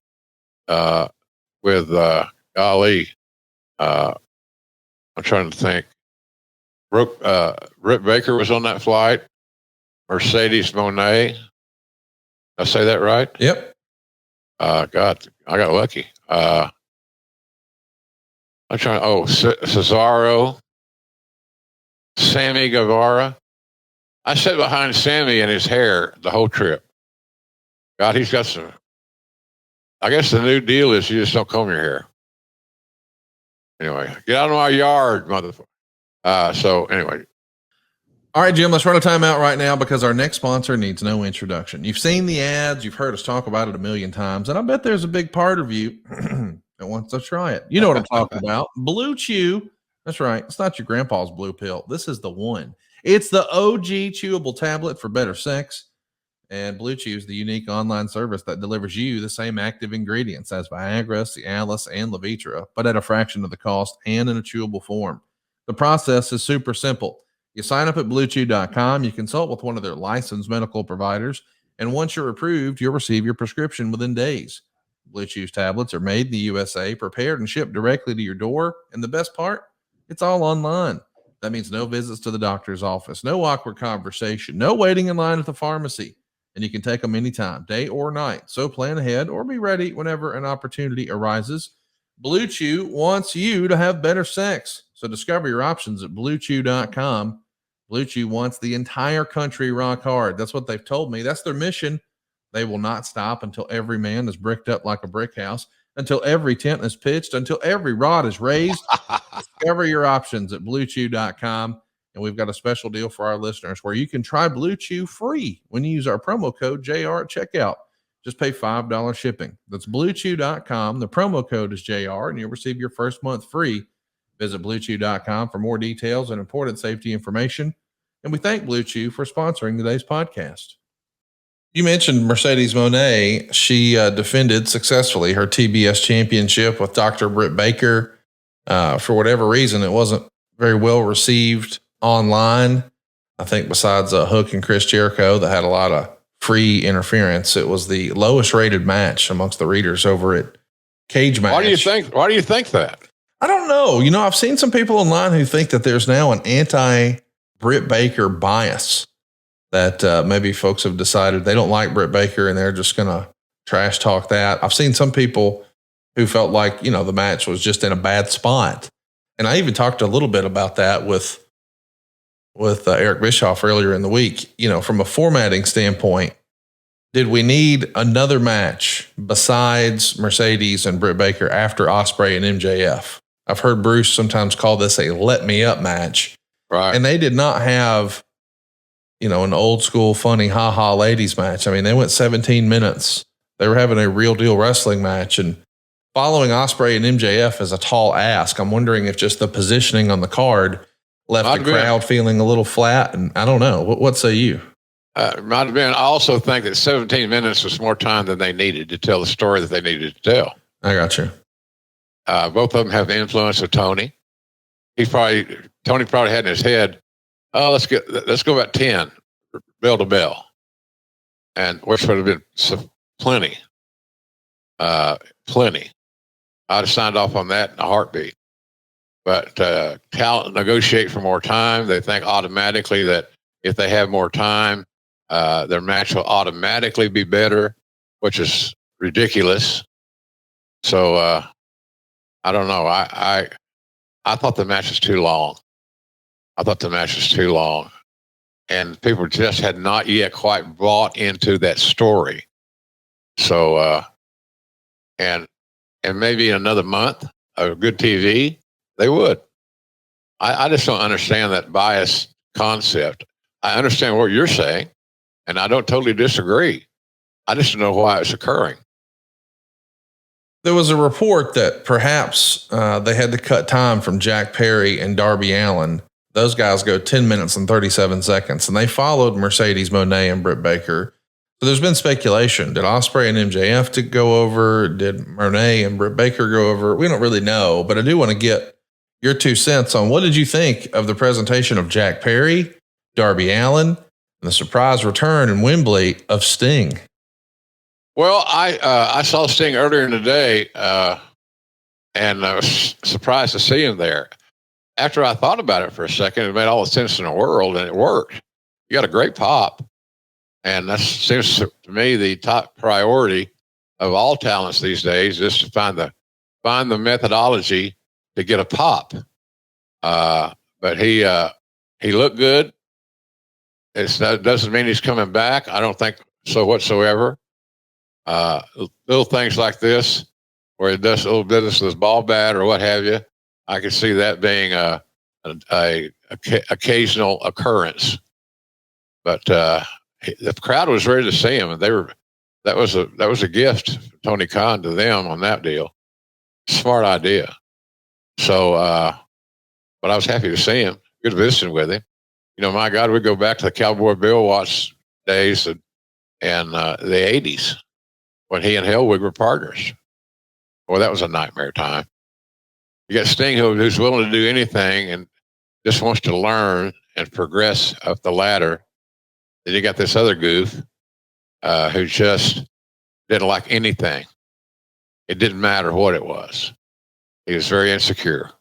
B: with golly. I'm trying to think. Britt Baker was on that flight. Mercedes Moné. Did I say that right?
A: Yep.
B: God, I got lucky. I'm trying. Cesaro, Sammy Guevara. I sat behind Sammy and his hair the whole trip. God, he's got some. I guess the new deal is you just don't comb your hair. Anyway, get out of my yard, motherfucker. So anyway.
A: All right, Jim, let's run a timeout right now because our next sponsor needs no introduction. You've seen the ads. You've heard us talk about it a million times, and I bet there's a big part of you that wants to try it. You know what I'm talking about. Blue Chew. That's right. It's not your grandpa's blue pill. This is the one. It's the OG chewable tablet for better sex. And Blue Chew is the unique online service that delivers you the same active ingredients as Viagra, Cialis, and Levitra, but at a fraction of the cost and in a chewable form. The process is super simple. You sign up at BlueChew.com. You consult with one of their licensed medical providers. And once you're approved, you'll receive your prescription within days. Blue Chew's tablets are made in the USA, prepared and shipped directly to your door. And the best part, it's all online. That means no visits to the doctor's office, no awkward conversation, no waiting in line at the pharmacy. And you can take them anytime, day or night. So plan ahead or be ready whenever an opportunity arises. Blue Chew wants you to have better sex. So discover your options at BlueChew.com. Blue Chew wants the entire country rock hard. That's what they've told me. That's their mission. They will not stop until every man is bricked up like a brick house, until every tent is pitched, until every rod is raised. Discover your options at BlueChew.com. And we've got a special deal for our listeners where you can try Blue Chew free when you use our promo code JR at checkout. Just pay $5 shipping. That's BlueChew.com. The promo code is JR, and you'll receive your first month free. Visit BlueChew.com for more details and important safety information. And we thank Blue Chew for sponsoring today's podcast. You mentioned Mercedes Moné. She defended successfully her TBS championship with Dr. Britt Baker. For whatever reason, it wasn't very well received online. I think besides Hook and Chris Jericho that had a lot of free interference, it was the lowest rated match amongst the readers over at Cage Match.
B: Why do you think that?
A: I don't know. I've seen some people online who think that there's now an anti-Britt Baker bias, that maybe folks have decided they don't like Britt Baker and they're just going to trash talk that. I've seen some people who felt like, the match was just in a bad spot. And I even talked a little bit about that with Eric Bischoff earlier in the week. From a formatting standpoint, did we need another match besides Mercedes and Britt Baker after Ospreay and MJF? I've heard Bruce sometimes call this a let me up match.
B: Right.
A: And they did not have, an old school funny ha ladies match. I mean, they went 17 minutes. They were having a real deal wrestling match, and following Ospreay and MJF is a tall ask. I'm wondering if just the positioning on the card left the crowd feeling a little flat. And I don't know. What say you?
B: Might have been. I also think that 17 minutes was more time than they needed to tell the story that they needed to tell.
A: I got you.
B: Both of them have the influence of Tony. Tony probably had in his head, oh, let's go about 10, bell to bell, and which would have been plenty. Plenty. I'd have signed off on that in a heartbeat. But talent negotiate for more time. They think automatically that if they have more time, their match will automatically be better, which is ridiculous. So I don't know. I thought the match was too long. And people just had not yet quite bought into that story. So, and maybe in another month of good TV, they would. I just don't understand that bias concept. I understand what you're saying, and I don't totally disagree. I just don't know why it's occurring.
A: There was a report that perhaps they had to cut time from Jack Perry and Darby Allin. Those guys go 10 minutes and 37 seconds, and they followed Mercedes Moné and Britt Baker. So there's been speculation. Did Ospreay and MJF to go over? Did Moné and Britt Baker go over? We don't really know, but I do want to get your 2 cents on what did you think of the presentation of Jack Perry, Darby Allin, and the surprise return in Wembley of Sting?
B: Well, I saw Sting earlier in the day, and I was surprised to see him there. After I thought about it for a second, it made all the sense in the world, and it worked. You got a great pop, and that seems to me the top priority of all talents these days is to find the methodology to get a pop. But he looked good. That doesn't mean he's coming back. I don't think so whatsoever. Little things like this, where he does a little business with his ball bat or what have you, I can see that being a occasional occurrence. But the crowd was ready to see him, and that was a gift from Tony Khan to them on that deal. Smart idea. So, but I was happy to see him. Good visiting with him. My God, we go back to the Cowboy Bill Watts days and the 80s when he and Hellwig were partners. Boy, that was a nightmare time. You got Sting who's willing to do anything and just wants to learn and progress up the ladder. Then you got this other goof who just didn't like anything. It didn't matter what it was. He was very insecure.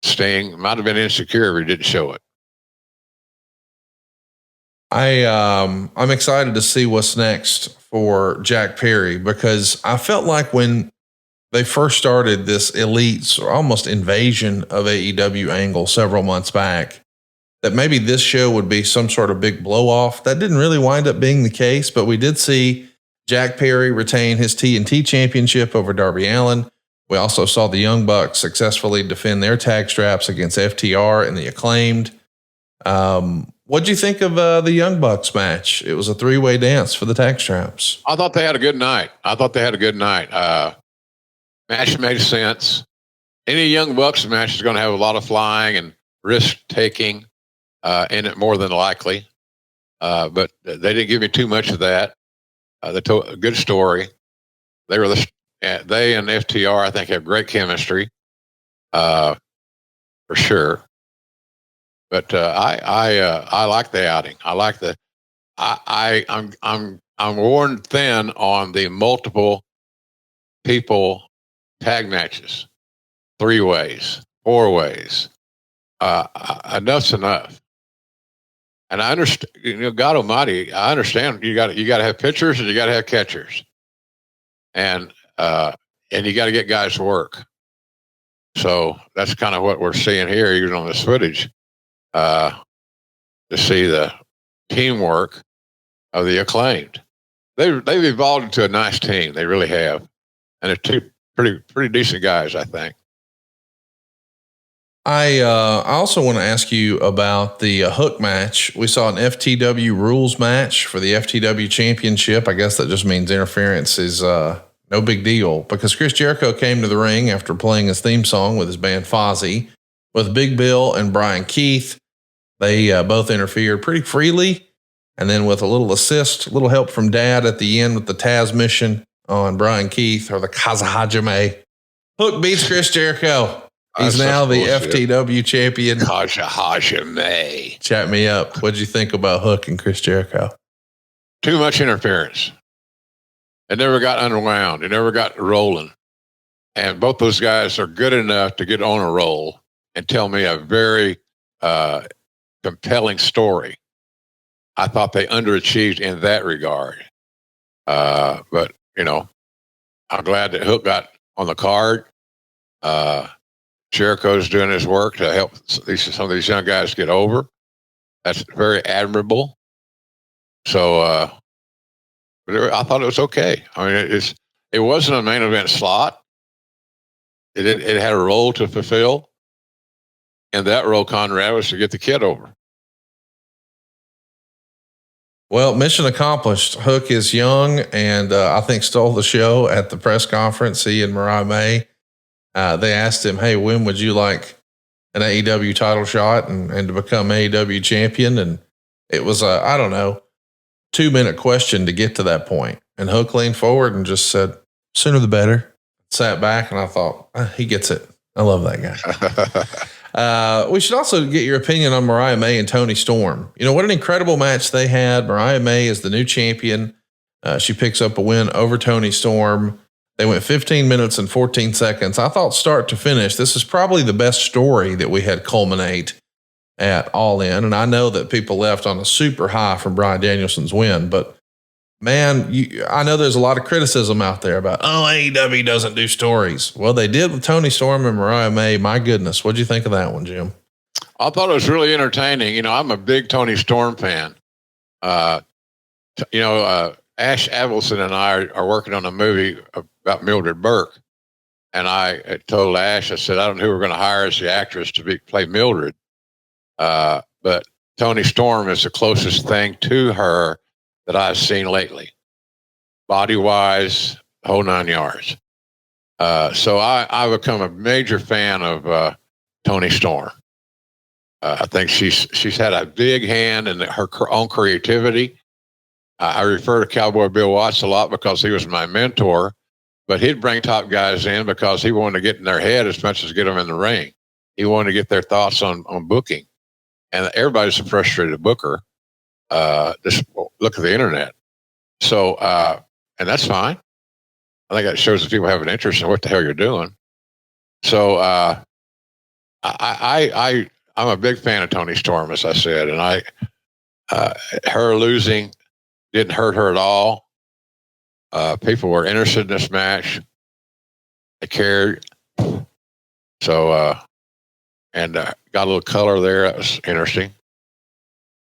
B: Sting might have been insecure if he didn't show it.
A: I'm excited to see what's next for Jack Perry, because I felt like when they first started this elites or almost invasion of AEW angle several months back, that maybe this show would be some sort of big blow off. That didn't really wind up being the case, but we did see Jack Perry retain his TNT championship over Darby Allin. We also saw the Young Bucks successfully defend their tag straps against FTR and the Acclaimed. What'd you think of the Young Bucks match? It was a 3-way dance for the tag straps.
B: I thought they had a good night. Match made sense. Any Young Bucks match is going to have a lot of flying and risk taking in it, more than likely. But they didn't give me too much of that. They told a good story. They and FTR, I think, have great chemistry, for sure. But I like the outing. I'm worn thin on the multiple people tag matches, 3 ways, 4 ways. Enough's enough. And I understand, God Almighty, I understand you got to have pitchers and you got to have catchers, and you got to get guys to work. So that's kind of what we're seeing here, even on this footage, to see the teamwork of the Acclaimed. They've evolved into a nice team. They really have, and they're 2 pretty decent guys, I think.
A: I also want to ask you about the Hook match. We saw an FTW rules match for the FTW championship. I guess that just means interference is no big deal, because Chris Jericho came to the ring after playing his theme song with his band Fozzy with Big Bill and Brian Keith. They both interfered pretty freely. And then with a little assist, a little help from Dad at the end with the Taz mission on Brian Keith, or the Kazahajime, Hook beats Chris Jericho. He's now the FTW champion.
B: Kazahajime.
A: Chat me up. What'd you think about Hook and Chris Jericho?
B: Too much interference. It never got unwound. It never got rolling. And both those guys are good enough to get on a roll and tell me a very compelling story. I thought they underachieved in that regard. But, you know, I'm glad that Hook got on the card. Jericho's doing his work to help some of these young guys get over. That's very admirable. So I thought it was okay. I mean, it wasn't a main event slot. It had a role to fulfill. And that role, Conrad, was to get the kid over.
A: Well, mission accomplished. Hook is young and I think stole the show at the press conference. He and Mariah May, they asked him, hey, when would you like an AEW title shot and to become AEW champion? And it was I don't know, 2-minute question to get to that point. And Hook leaned forward and just said, sooner the better. Sat back and I thought, he gets it. I love that guy. We should also get your opinion on Mariah May and Toni Storm. You know, what an incredible match they had. Mariah May is the new champion. She picks up a win over Toni Storm. They went 15 minutes and 14 seconds. I thought start to finish, this is probably the best story that we had culminate at All In. And I know that people left on a super high from Bryan Danielson's win, but man, I know there's a lot of criticism out there about, AEW doesn't do stories. Well, they did with Toni Storm and Mariah May. My goodness. What'd you think of that one, Jim?
B: I thought it was really entertaining. You know, I'm a big Toni Storm fan. Ash Avildsen and I are working on a movie about Mildred Burke. And I told Ash, I said, I don't know who we're going to hire as the actress to play Mildred. But Toni Storm is the closest thing to her that I've seen lately, body-wise, whole 9 yards. So I've become a major fan of Toni Storm. I think she's had a big hand in her own creativity. I refer to Cowboy Bill Watts a lot because he was my mentor, but he'd bring top guys in because he wanted to get in their head as much as get them in the ring. He wanted to get their thoughts on booking. And everybody's a frustrated booker. Just look at the internet. So, and that's fine. I think that shows that people have an interest in what the hell you're doing. So, I'm a big fan of Toni Storm, as I said, and her losing didn't hurt her at all. People were interested in this match. They cared. So, and got a little color there. That was interesting.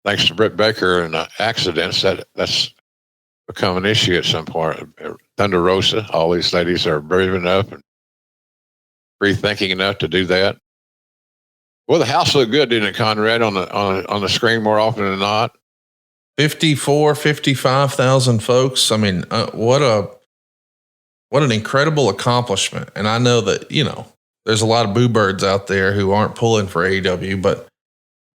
B: Thanks to Britt Baker and accidents, that's become an issue at some point. Thunder Rosa, all these ladies are brave enough and free-thinking enough to do that. Well, the house looked good, didn't it, Conrad, on the screen more often than not?
A: 55,000 folks. I mean, what an incredible accomplishment. And I know that, there's a lot of boo birds out there who aren't pulling for AEW, but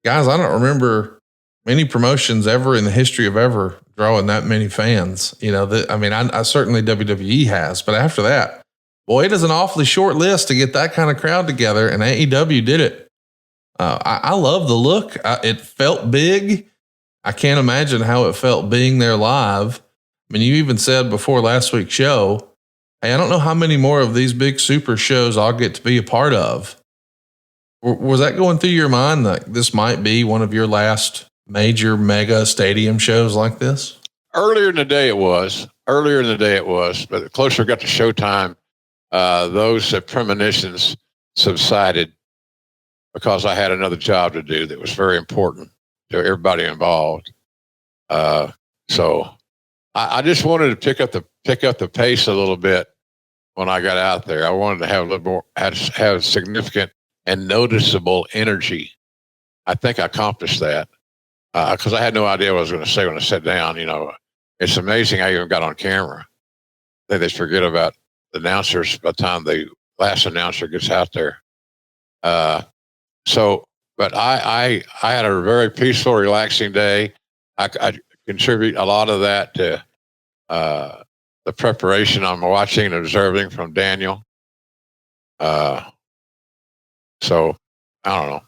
A: guys, I don't remember many promotions ever in the history of ever drawing that many fans. I certainly WWE has, but after that, boy, it is an awfully short list to get that kind of crowd together, and AEW did it. I love the look. It felt big. I can't imagine how it felt being there live. I mean, you even said before last week's show, hey, I don't know how many more of these big super shows I'll get to be a part of. Was that going through your mind that this might be one of your last major mega stadium shows like this?
B: Earlier in the day it was, but the closer it got to showtime, those premonitions subsided because I had another job to do that was very important to everybody involved. So I just wanted to pick up the pace a little bit when I got out there. I wanted to have a little more, have significant and noticeable energy. I think I accomplished that because I had no idea what I was going to say when I sat down. It's amazing I even got on camera. They just forget about the announcers by the time the last announcer gets out there. But I had a very peaceful, relaxing day. I contribute a lot of that to the preparation I'm watching and observing from Daniel. So I don't know.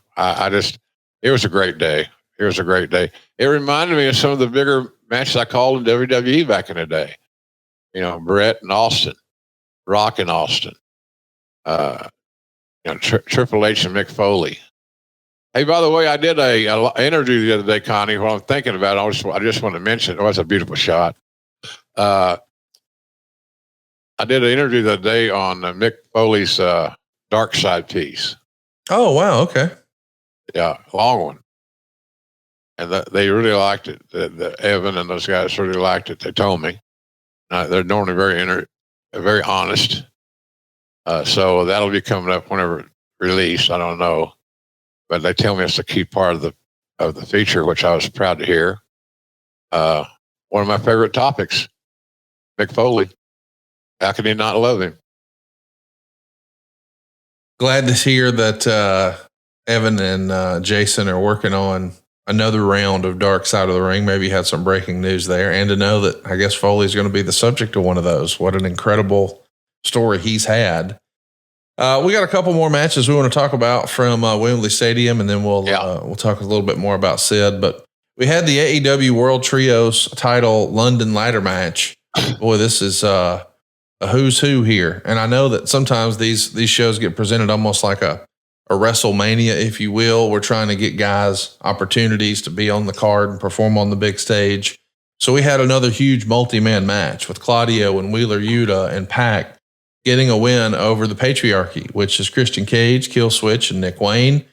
B: It was a great day. It was a great day. It reminded me of some of the bigger matches I called in WWE back in the day. Brett and Austin, Rock and Austin, Triple H and Mick Foley. Hey, by the way, I did a interview the other day, Connie. While I'm thinking about it, I just want to mention it was a beautiful shot. I did an interview the other day on Mick Foley's Dark Side piece.
A: Oh, wow. Okay.
B: Yeah, long one. And they really liked it. The Evan and those guys really liked it. They told me. They're normally very honest. So that'll be coming up whenever released. I don't know. But they tell me it's a key part of the feature, which I was proud to hear. One of my favorite topics, Mick Foley. How can you not love him?
A: Glad to hear that Evan and Jason are working on another round of Dark Side of the Ring. Maybe you had some breaking news there, and to know that I guess Foley's going to be the subject of one of those. What an incredible story he's had. We got a couple more matches we want to talk about from Wembley Stadium, and then we'll talk a little bit more about Sid. But we had the AEW World Trios title London ladder match. Boy, this is a who's who here. And I know that sometimes these shows get presented almost like a WrestleMania, if you will. We're trying to get guys opportunities to be on the card and perform on the big stage. So we had another huge multi-man match with Claudio and Wheeler Yuta and Pac getting a win over the Patriarchy, which is Christian Cage, Kill Switch, and Nick Wayne.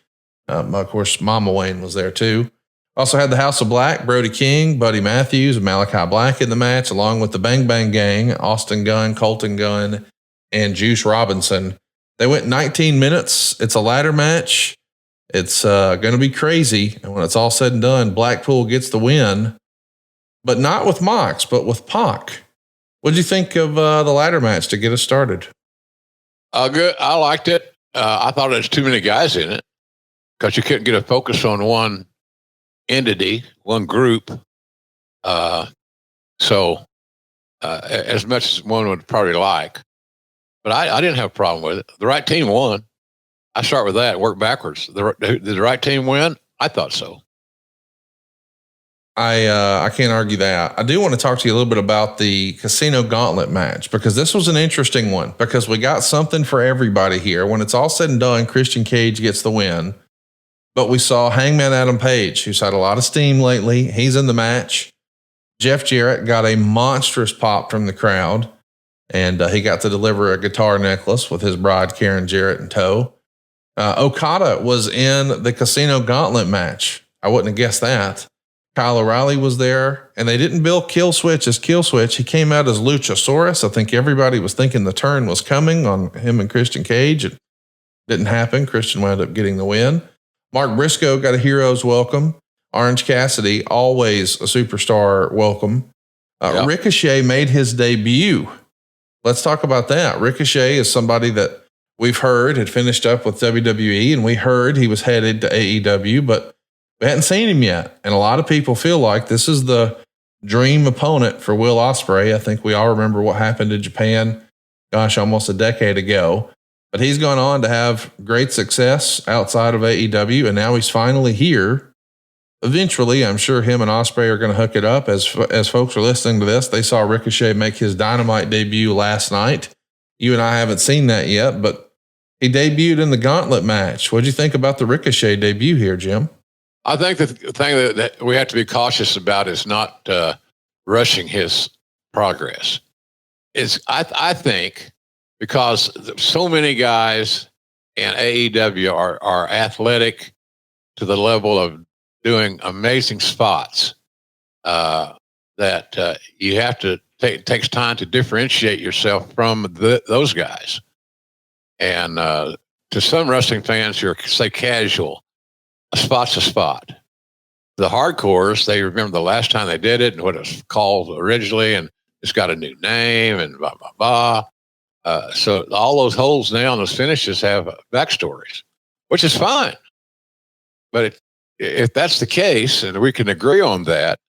A: Of course, Mama Wayne was there too. Also had the House of Black, Brody King, Buddy Matthews, and Malachi Black in the match, along with the Bang Bang Gang, Austin Gunn, Colton Gunn, and Juice Robinson. They went 19 minutes. It's a ladder match. It's going to be crazy. And when it's all said and done, Blackpool gets the win, but not with Mox, but with Pac. What did you think of the ladder match to get us started?
B: Good. I liked it. I thought there was too many guys in it because you couldn't get a focus on one entity, one group. So as much as one would probably like, but I didn't have a problem with it. The right team won. I start with that, work backwards. Did the right team win? I thought so.
A: I can't argue that. I do want to talk to you a little bit about the Casino Gauntlet match, because this was an interesting one, because we got something for everybody here. When it's all said and done, Christian Cage gets the win, but we saw Hangman Adam Page, who's had a lot of steam lately. He's in the match. Jeff Jarrett got a monstrous pop from the crowd, and he got to deliver a guitar necklace with his bride, Karen Jarrett, in tow. Okada was in the Casino Gauntlet match. I wouldn't have guessed that. Kyle O'Reilly was there, and they didn't bill Kill Switch as Kill Switch. He came out as Luchasaurus. I think everybody was thinking the turn was coming on him and Christian Cage. It didn't happen. Christian wound up getting the win. Mark Briscoe got a hero's welcome. Orange Cassidy, always a superstar welcome. Ricochet made his debut. Let's talk about that. Ricochet is somebody that we've heard had finished up with WWE, and we heard he was headed to AEW, but we hadn't seen him yet. And a lot of people feel like this is the dream opponent for Will Ospreay. I think we all remember what happened in Japan, almost a decade ago. But he's gone on to have great success outside of AEW, and now he's finally here. Eventually, I'm sure him and Ospreay are going to hook it up. As folks are listening to this, they saw Ricochet make his Dynamite debut last night. You and I haven't seen that yet, but he debuted in the Gauntlet match. What do you think about the Ricochet debut here, Jim?
B: I think the thing that we have to be cautious about is not rushing his progress. I think because so many guys in AEW are athletic to the level of doing amazing spots that you have to it takes time to differentiate yourself from those guys. And to to some wrestling fans who are, say, casual, a spot's a spot. The hardcores, they remember the last time they did it and what it was called originally, and it's got a new name and blah, blah, blah. So all those holes now and those finishes have backstories, which is fine. But if that's the case, and we can agree on that,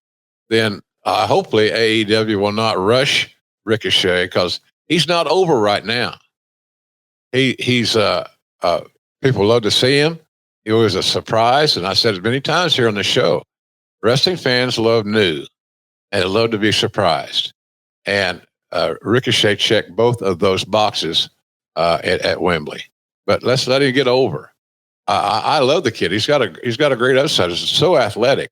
B: then hopefully AEW will not rush Ricochet, because he's not over right now. He's people love to see him. It was a surprise, and I said it many times here on the show. Wrestling fans love new and love to be surprised. And Ricochet checked both of those boxes at Wembley. But let's let him get over. I love the kid. He's got a great upside. He's so athletic.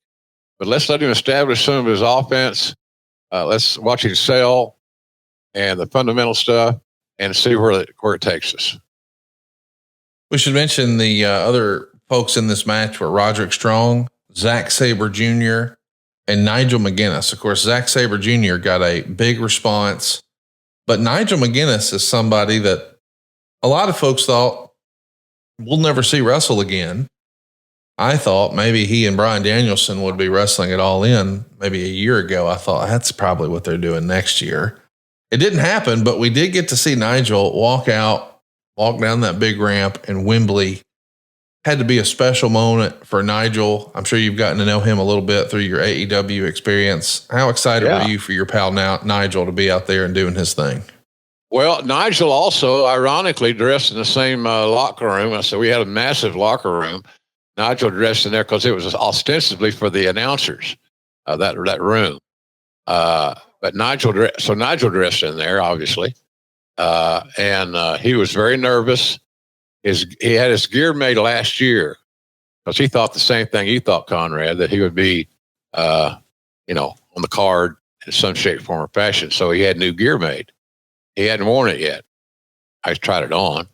B: But let's let him establish some of his offense. Let's watch him sell and the fundamental stuff, and see where it takes us.
A: We should mention the other folks in this match were Roderick Strong, Zack Sabre Jr., and Nigel McGuinness. Of course, Zack Sabre Jr. got a big response, but Nigel McGuinness is somebody that a lot of folks thought we'll never see wrestle again. I thought maybe he and Bryan Danielson would be wrestling at All In maybe a year ago. I thought that's probably what they're doing next year. It didn't happen, but we did get to see Nigel walk down that big ramp in Wembley. Had to be a special moment for Nigel. I'm sure you've gotten to know him a little bit through your AEW experience. How excited were you for your pal Nigel to be out there and doing his thing?
B: Well, Nigel also, ironically, dressed in the same locker room. So we had a massive locker room. Nigel dressed in there because it was ostensibly for the announcers, that room. But Nigel dressed in there, obviously. And he was very nervous. He had his gear made last year because he thought the same thing you thought, Conrad, that he would be, on the card in some shape, form, or fashion. So he had new gear made. He hadn't worn it yet. I tried it on,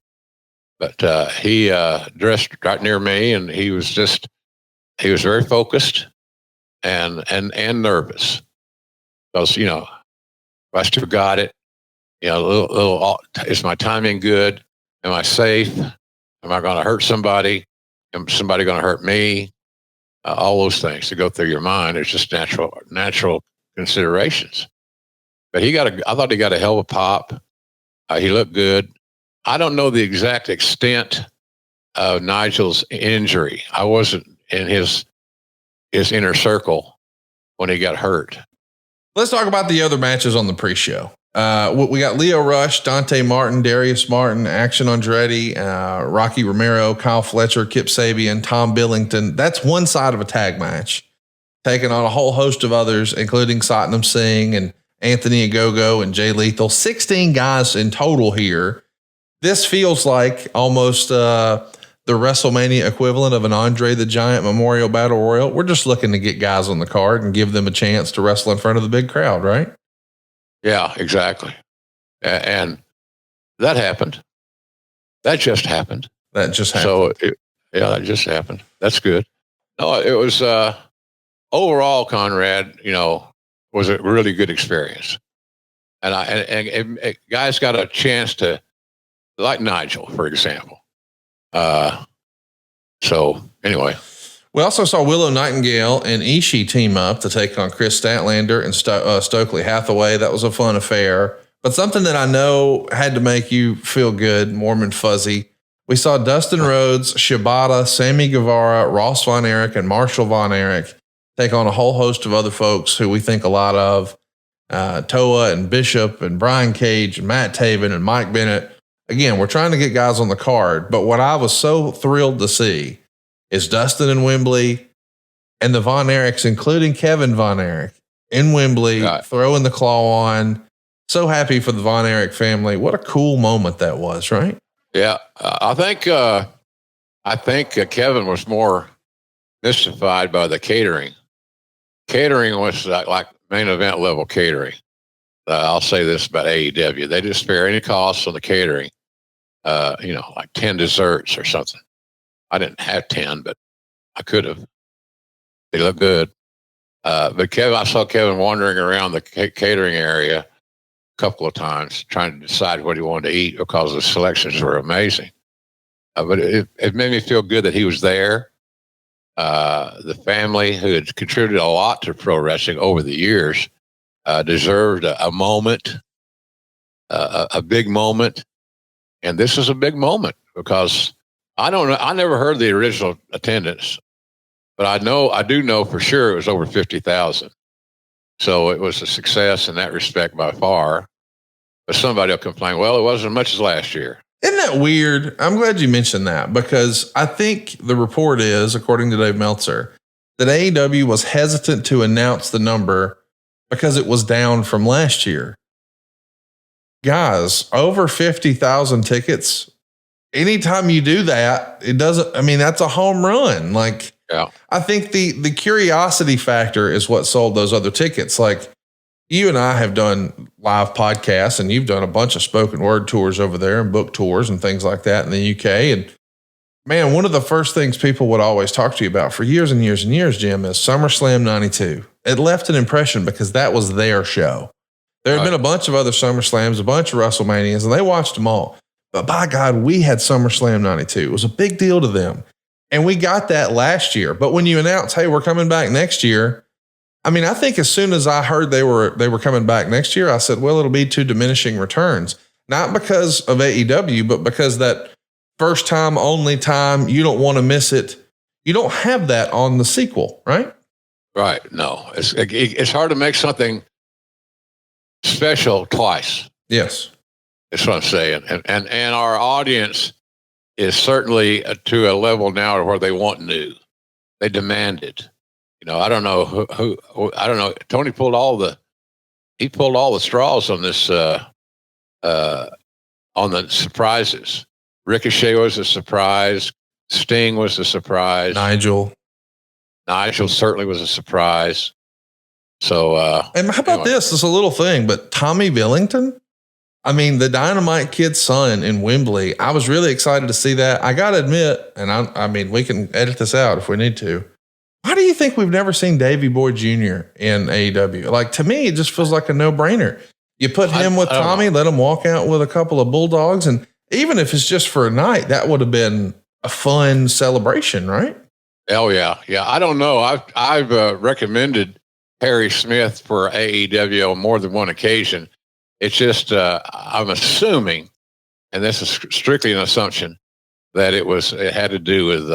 B: but he dressed right near me, and he was very focused and nervous because I still got it. Is my timing good? Am I safe? Am I going to hurt somebody? Am somebody going to hurt me? All those things to go through your mind. It's just natural considerations. But I thought he got a hell of a pop. He looked good. I don't know the exact extent of Nigel's injury. I wasn't in his inner circle when he got hurt.
A: Let's talk about the other matches on the pre-show. We got Leo Rush, Dante Martin, Darius Martin, Action Andretti, Rocky Romero, Kyle Fletcher, Kip Sabian, Tom Billington. That's one side of a tag match, taking on a whole host of others, including Satnam Singh and Anthony Ogogo and Jay Lethal. 16 guys in total here. This feels like almost the WrestleMania equivalent of an Andre the Giant Memorial Battle Royal. We're just looking to get guys on the card and give them a chance to wrestle in front of the big crowd, right?
B: Yeah, exactly. And that happened. That just happened.
A: That just happened.
B: So, that just happened. That's good. No, it was overall, Conrad, was a really good experience. And guys got a chance to, like Nigel, for example. So anyway.
A: We also saw Willow Nightingale and Ishii team up to take on Chris Statlander and Stokely Hathaway. That was a fun affair. But something that I know had to make you feel good, Mormon Fuzzy. We saw Dustin Rhodes, Shibata, Sammy Guevara, Ross Von Erich, and Marshall Von Erich take on a whole host of other folks who we think a lot of. Toa and Bishop and Brian Cage and Matt Taven and Mike Bennett. Again, we're trying to get guys on the card. But what I was so thrilled to see is Dustin in Wembley and the Von Erichs, including Kevin Von Erich in Wembley, throwing the claw on. So happy for the Von Erich family. What a cool moment that was, right?
B: Yeah. I think Kevin was more mystified by the catering. Catering was like main event level catering. I'll say this about AEW. They didn't spare any costs on the catering, like 10 desserts or something. I didn't have 10, but I could have. They look good. But I saw Kevin wandering around the catering area a couple of times trying to decide what he wanted to eat because the selections were amazing. But it made me feel good that he was there. The family, who had contributed a lot to pro wrestling over the years, deserved a moment, a big moment. And this is a big moment because I don't know. I never heard the original attendance, but I do know for sure it was over 50,000. So it was a success in that respect by far. But somebody will complain, well, it wasn't as much as last year.
A: Isn't that weird? I'm glad you mentioned that because I think the report is, according to Dave Meltzer, that AEW was hesitant to announce the number because it was down from last year. Guys, over 50,000 tickets. Anytime you do that, that's a home run. Like,
B: yeah.
A: I think the curiosity factor is what sold those other tickets. Like, you and I have done live podcasts and you've done a bunch of spoken word tours over there and book tours and things like that in the UK. And man, one of the first things people would always talk to you about for years and years and years, Jim, is SummerSlam 92. It left an impression because that was their show. There had been a bunch of other SummerSlams, a bunch of WrestleManias, and they watched them all. But by God, we had SummerSlam 92. It was a big deal to them. And we got that last year. But when you announce, hey, we're coming back next year, I think as soon as I heard they were coming back next year, I said, well, it'll be to diminishing returns, not because of AEW, but because that first time, only time, you don't want to miss it. You don't have that on the sequel, right?
B: Right. No, it's hard to make something special twice.
A: Yes.
B: That's what I'm saying. And our audience is certainly to a level now where they want new. They demand it. I don't know who I don't know. Tony pulled all the straws on this, on the surprises. Ricochet was a surprise. Sting was a surprise.
A: Nigel
B: certainly was a surprise. So,
A: and how about this? It's a little thing, but Tommy Billington, the Dynamite Kid's son in Wembley. I was really excited to see that. I got to admit, and we can edit this out if we need to. Why do you think we've never seen Davey Boy Jr. in AEW? Like, to me, it just feels like a no-brainer. You put him with Tommy, let him walk out with a couple of Bulldogs, and even if it's just for a night, that would have been a fun celebration, right?
B: Oh yeah, yeah. I don't know. I've recommended Harry Smith for AEW on more than one occasion. It's just I'm assuming, and this is strictly an assumption, that it had to do with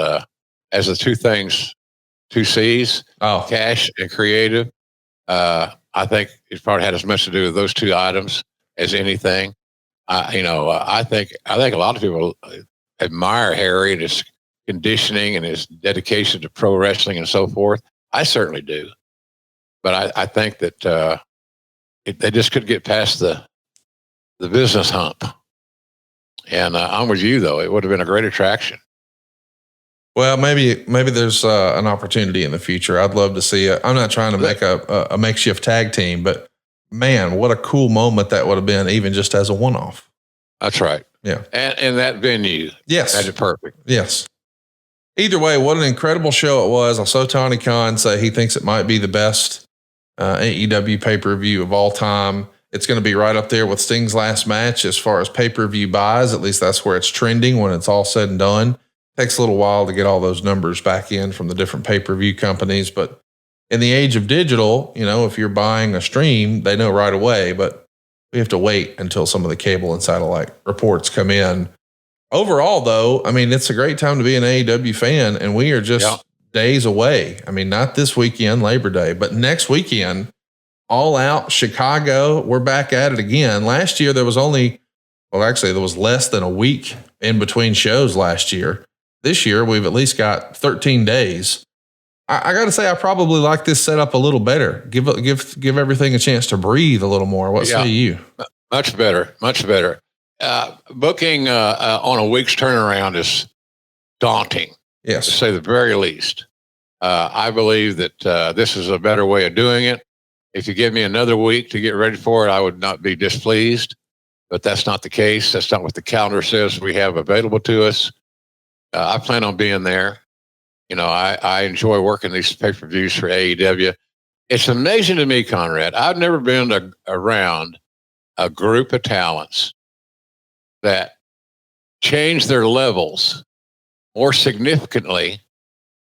B: as the two C's, cash and creative. I think it probably had as much to do with those two items as anything. I think a lot of people admire Harry and his conditioning and his dedication to pro wrestling and so forth. I certainly do, but I think that they just couldn't get past the business hump. And I'm with you though; it would have been a great attraction.
A: Well, maybe there's an opportunity in the future. I'd love to see it. I'm not trying to make a makeshift tag team, but man, what a cool moment that would have been, even just as a one-off.
B: That's right.
A: Yeah.
B: And that venue.
A: Yes.
B: That's perfect.
A: Yes. Either way, what an incredible show it was. I saw Tony Khan say he thinks it might be the best AEW pay-per-view of all time. It's going to be right up there with Sting's last match as far as pay-per-view buys. At least that's where it's trending when it's all said and done. Takes a little while to get all those numbers back in from the different pay-per-view companies. But in the age of digital, if you're buying a stream, they know right away, but we have to wait until some of the cable and satellite reports come in. Overall, though, it's a great time to be an AEW fan, and we are just days away. Not this weekend, Labor Day, but next weekend, All Out, Chicago, we're back at it again. Last year, there was less than a week in between shows last year. This year, we've at least got 13 days. I got to say, I probably like this setup a little better. Give everything a chance to breathe a little more. What say you?
B: Much better. Booking on a week's turnaround is daunting.
A: Yes,
B: to say the very least. I believe that this is a better way of doing it. If you give me another week to get ready for it, I would not be displeased. But that's not the case. That's not what the calendar says we have available to us. I plan on being there. I enjoy working these pay-per-views for AEW. It's amazing to me, Conrad. I've never been around a group of talents that change their levels more significantly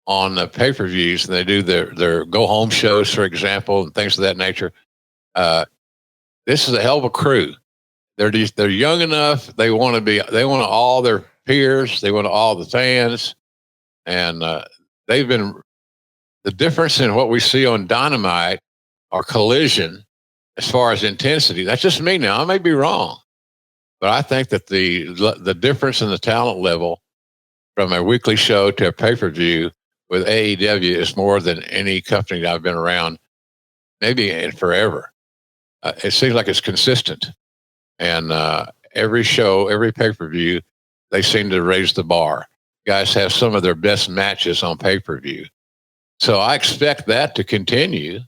B: on the pay-per-views than they do their go-home shows, for example, and things of that nature. This is a hell of a crew. They're young enough. They want all their peers. They want all the fans. And they've been the difference in what we see on Dynamite or Collision as far as intensity. That's just me now. I may be wrong, but I think that the difference in the talent level from a weekly show to a pay-per-view with AEW is more than any company that I've been around, maybe in forever. It seems like it's consistent, and every show, every pay-per-view, they seem to raise the bar. Guys have some of their best matches on pay-per-view. So I expect that to continue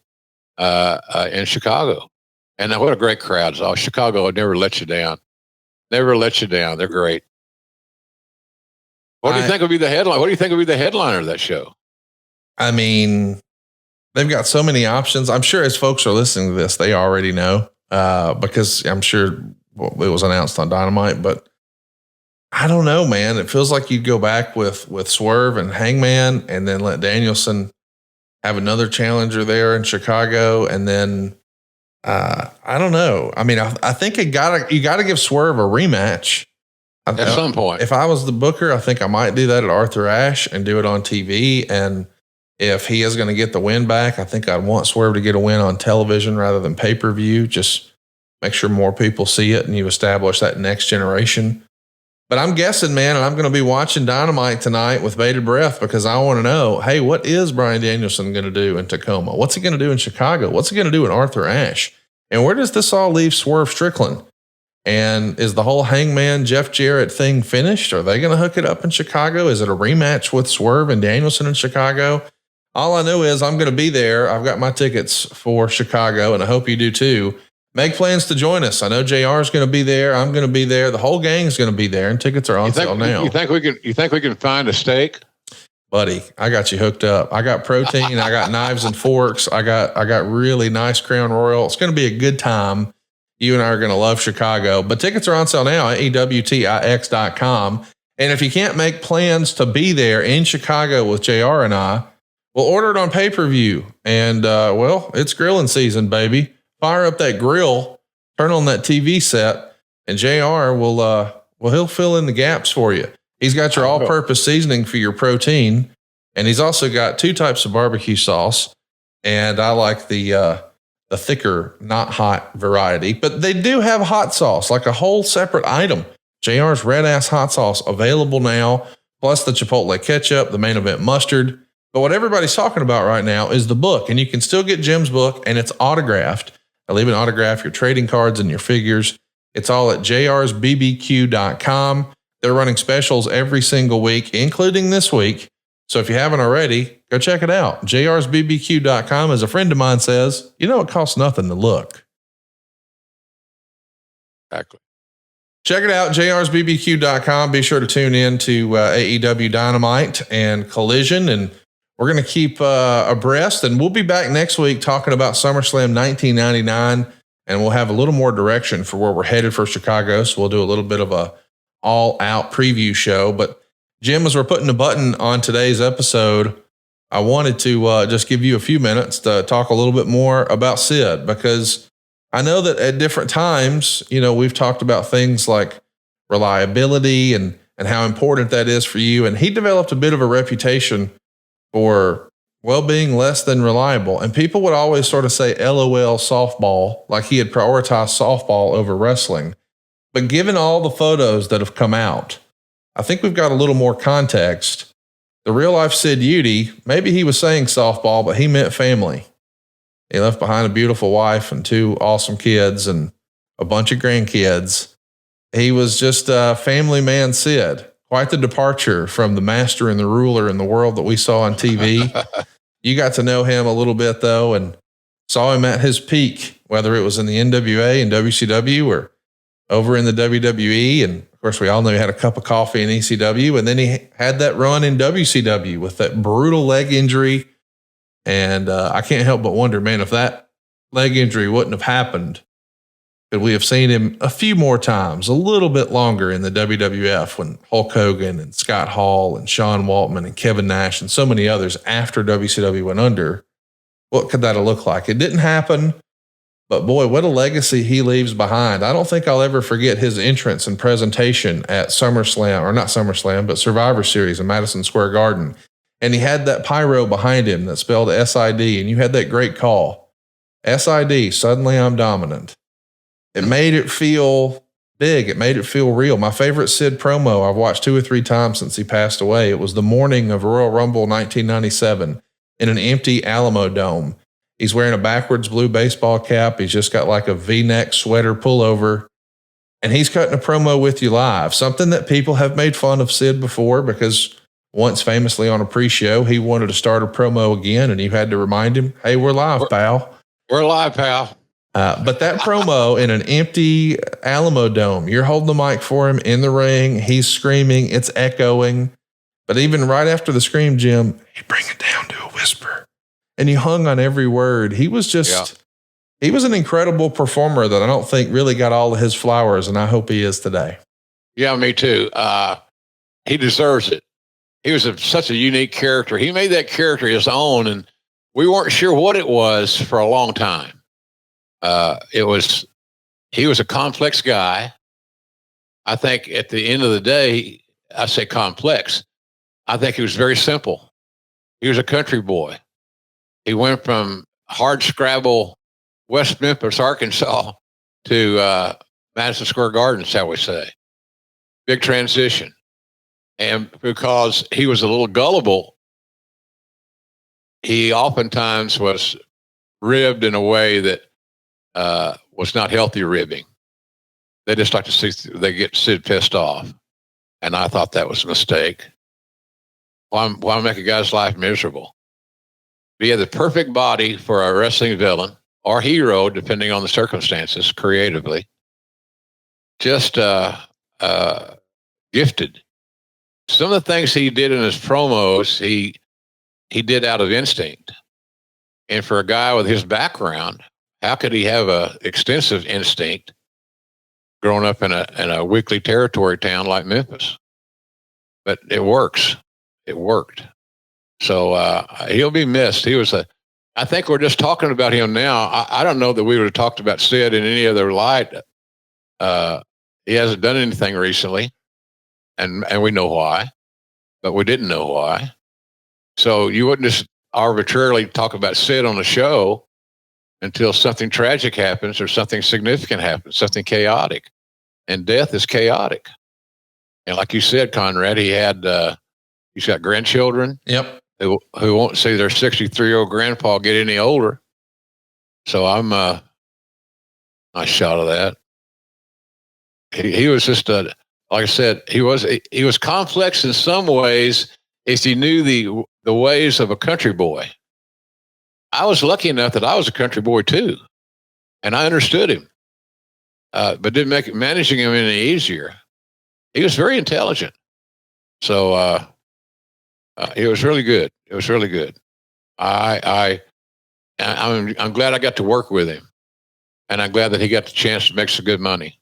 B: in Chicago. And what a great crowd. Chicago would never let you down. Never let you down. They're great. What do you think will be the headline? What do you think will be the headliner of that show?
A: I mean, they've got so many options. I'm sure as folks are listening to this, they already know because I'm sure it was announced on Dynamite, but I don't know, man. It feels like you'd go back with Swerve and Hangman and then let Danielson have another challenger there in Chicago. And then I don't know. I mean, I think you gotta give Swerve a rematch.
B: At some point.
A: If I was the booker, I think I might do that at Arthur Ashe and do it on TV. And if he is going to get the win back, I think I'd want Swerve to get a win on television rather than pay-per-view. Just make sure more people see it and you establish that next generation. But I'm guessing, man, and I'm going to be watching Dynamite tonight with bated breath because I want to know, hey, what is Bryan Danielson going to do in Tacoma? What's he going to do in Chicago? What's he going to do in Arthur Ashe? And where does this all leave Swerve Strickland? And is the whole Hangman Jeff Jarrett thing finished? Are they going to hook it up in Chicago? Is it a rematch with Swerve and Danielson in Chicago? All I know is I'm going to be there. I've got my tickets for Chicago, and I hope you do too. Make plans to join us. I know JR is going to be there. I'm going to be there. The whole gang is going to be there, and tickets are on sale now.
B: You think we can find a steak?
A: Buddy, I got you hooked up. I got protein. I got knives and forks. I got really nice Crown Royal. It's going to be a good time. You and I are going to love Chicago, but tickets are on sale now at EWTIX.com. And if you can't make plans to be there in Chicago with JR and I, we'll order it on pay-per-view. And, it's grilling season, baby. Fire up that grill, turn on that TV set, and JR he'll fill in the gaps for you. He's got your all-purpose seasoning for your protein. And he's also got 2 types of barbecue sauce. And I like the thicker, not hot variety, but they do have hot sauce, like a whole separate item. JR's Red Ass Hot Sauce available now, plus the Chipotle ketchup, the Main Event mustard. But what everybody's talking about right now is the book, and you can still get Jim's book, and it's autographed. I'll even autograph your trading cards and your figures. It's all at jrsbbq.com. They're running specials every single week, including this week. So if you haven't already, go check it out. jrsbbq.com. As a friend of mine says, it costs nothing to look.
B: Exactly.
A: Check it out, jrsbbq.com. Be sure to tune in to AEW Dynamite and Collision, and we're going to keep abreast, and we'll be back next week talking about SummerSlam 1999, and we'll have a little more direction for where we're headed for Chicago. So we'll do a little bit of a all-out preview show. But Jim, as we're putting the button on today's episode, I wanted to just give you a few minutes to talk a little bit more about Sid, because I know that at different times, we've talked about things like reliability and how important that is for you. And he developed a bit of a reputation for being less than reliable. And people would always sort of say, LOL softball, like he had prioritized softball over wrestling. But given all the photos that have come out, I think we've got a little more context. The real life Sid Udy, maybe he was saying softball, but he meant family. He left behind a beautiful wife and 2 awesome kids and a bunch of grandkids. He was just a family man, Sid. Quite the departure from the master and the ruler in the world that we saw on TV. You got to know him a little bit, though, and saw him at his peak, whether it was in the NWA and WCW or over in the WWE. And of course, we all know he had a cup of coffee in ECW. And then he had that run in WCW with that brutal leg injury. And I can't help but wonder, man, if that leg injury wouldn't have happened, could we have seen him a few more times, a little bit longer in the WWF when Hulk Hogan and Scott Hall and Sean Waltman and Kevin Nash and so many others after WCW went under? What could that have looked like? It didn't happen, but boy, what a legacy he leaves behind. I don't think I'll ever forget his entrance and presentation at SummerSlam, or not SummerSlam, but Survivor Series in Madison Square Garden. And he had that pyro behind him that spelled SID, and you had that great call. SID, suddenly I'm dominant. It made it feel big. It made it feel real. My favorite Sid promo I've watched 2 or 3 times since he passed away. It was the morning of Royal Rumble 1997 in an empty Alamo Dome. He's wearing a backwards blue baseball cap. He's just got like a V-neck sweater pullover, and he's cutting a promo with you live. Something that people have made fun of Sid before, because once famously on a pre-show, he wanted to start a promo again, and you had to remind him, hey, we're live, pal.
B: We're live, pal.
A: But that promo in an empty Alamo Dome, you're holding the mic for him in the ring. He's screaming. It's echoing. But even right after the scream, Jim, he bring it down to a whisper. And he hung on every word. He was he was an incredible performer that I don't think really got all of his flowers, and I hope he is today.
B: Yeah, me too. He deserves it. He was such a unique character. He made that character his own, and we weren't sure what it was for a long time. He was a complex guy. I think at the end of the day, I say complex. I think he was very simple. He was a country boy. He went from hard scrabble West Memphis, Arkansas to Madison Square Garden, shall we say. Big transition. And because he was a little gullible, he oftentimes was ribbed in a way that was not healthy ribbing. They just like to see, they get Sid pissed off. And I thought that was a mistake. Why make a guy's life miserable? He had the perfect body for a wrestling villain or hero, depending on the circumstances, creatively. Just gifted. Some of the things he did in his promos, he did out of instinct. And for a guy with his background, how could he have a extensive instinct growing up in a weekly territory town like Memphis? But it works. It worked. So he'll be missed. I think we're just talking about him now. I don't know that we would have talked about Sid in any other light. He hasn't done anything recently, and we know why, but we didn't know why. So you wouldn't just arbitrarily talk about Sid on the show until something tragic happens or something significant happens, something chaotic. And death is chaotic. And like you said, Conrad, he's got grandchildren.
A: Yep.
B: Who won't see their 63-year-old grandpa get any older. So I'm nice shot of that. He was just like I said, he was complex in some ways if he knew the ways of a country boy. I was lucky enough that I was a country boy too, and I understood him, but didn't make managing him any easier. He was very intelligent, so it was really good. It was really good. I'm glad I got to work with him, and I'm glad that he got the chance to make some good money.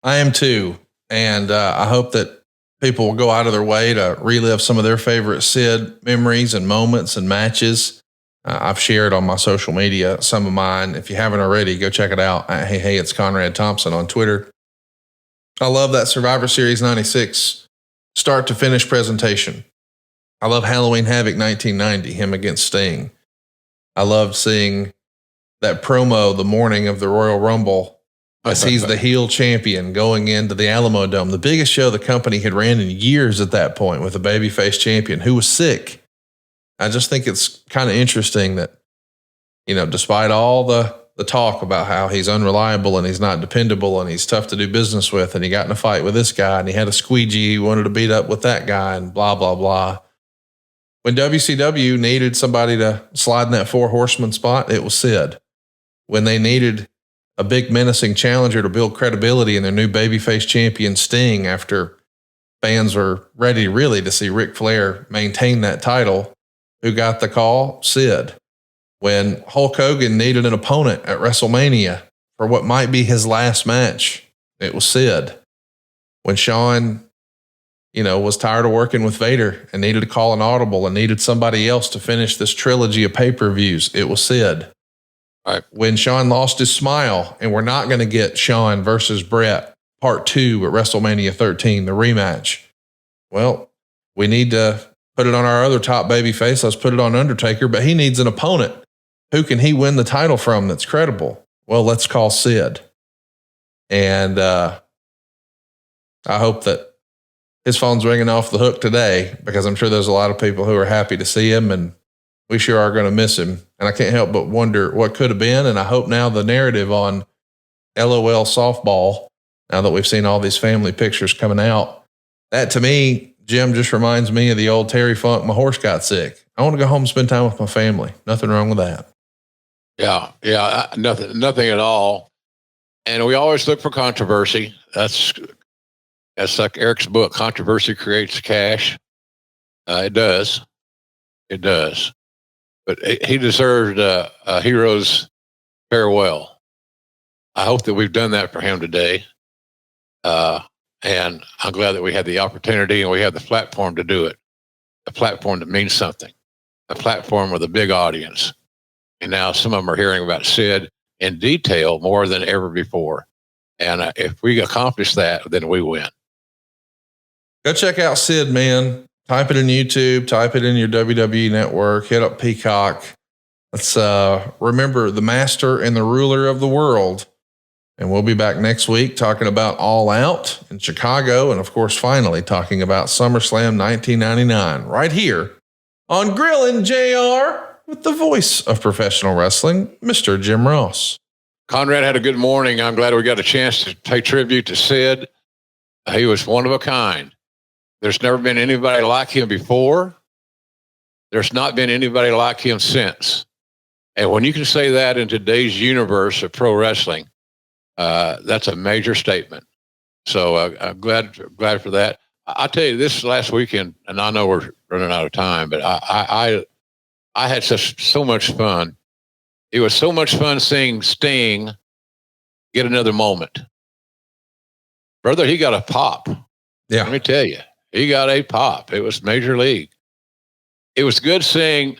A: I am too, and I hope that people will go out of their way to relive some of their favorite Sid memories and moments and matches. I've shared on my social media some of mine. If you haven't already, go check it out. Hey, it's Conrad Thompson on Twitter. I love that Survivor Series 96 start to finish presentation. I love Halloween Havoc 1990, him against Sting. I loved seeing that promo the morning of the Royal Rumble as he's the heel champion going into the Alamo Dome, the biggest show the company had ran in years at that point, with a babyface champion who was sick. I just think it's kind of interesting that, despite all the talk about how he's unreliable and he's not dependable and he's tough to do business with, and he got in a fight with this guy and he had a squeegee he wanted to beat up with that guy and blah, blah, blah. When WCW needed somebody to slide in that 4 horseman spot, it was Sid. When they needed a big menacing challenger to build credibility in their new babyface champion Sting, after fans were ready really to see Ric Flair maintain that title, who got the call? Sid. When Hulk Hogan needed an opponent at WrestleMania for what might be his last match. It was Sid. When Shawn, was tired of working with Vader and needed to call an audible and needed somebody else to finish this trilogy of pay-per-views, it was Sid.
B: Right.
A: When Shawn lost his smile and we're not going to get Shawn versus Brett part 2 at WrestleMania 13, the rematch. Well, we need to put it on our other top baby face. Let's put it on Undertaker, but he needs an opponent. Who can he win the title from that's credible? Well, let's call Sid. And I hope that his phone's ringing off the hook today, because I'm sure there's a lot of people who are happy to see him, and we sure are going to miss him. And I can't help but wonder what could have been. And I hope now the narrative on LOL softball, now that we've seen all these family pictures coming out, that to me, Jim, just reminds me of the old Terry Funk, my horse got sick. I want to go home and spend time with my family. Nothing wrong with that.
B: Yeah, nothing at all. And we always look for controversy. That's like Eric's book, Controversy Creates Cash. It does. But he deserved a hero's farewell. I hope that we've done that for him today. And I'm glad that we had the opportunity and we have the platform to do it. A platform that means something. A platform with a big audience. And now some of them are hearing about Sid in detail more than ever before. And if we accomplish that, then we win.
A: Go check out Sid, man. Type it in YouTube, type it in your WWE network, hit up Peacock. Let's remember the master and the ruler of the world. And we'll be back next week talking about All Out in Chicago. And of course, finally talking about SummerSlam 1999 right here on Grillin' JR with the voice of professional wrestling, Mr. Jim Ross.
B: Conrad had a good morning. I'm glad we got a chance to pay tribute to Sid. He was one of a kind. There's never been anybody like him before. There's not been anybody like him since. And when you can say that in today's universe of pro wrestling, that's a major statement. So I'm glad for that. I'll tell you, this last weekend, and I know we're running out of time, but I had so much fun. It was so much fun seeing Sting get another moment. Brother, he got a pop.
A: Yeah.
B: Let me tell you, he got a pop. It was major league. It was good seeing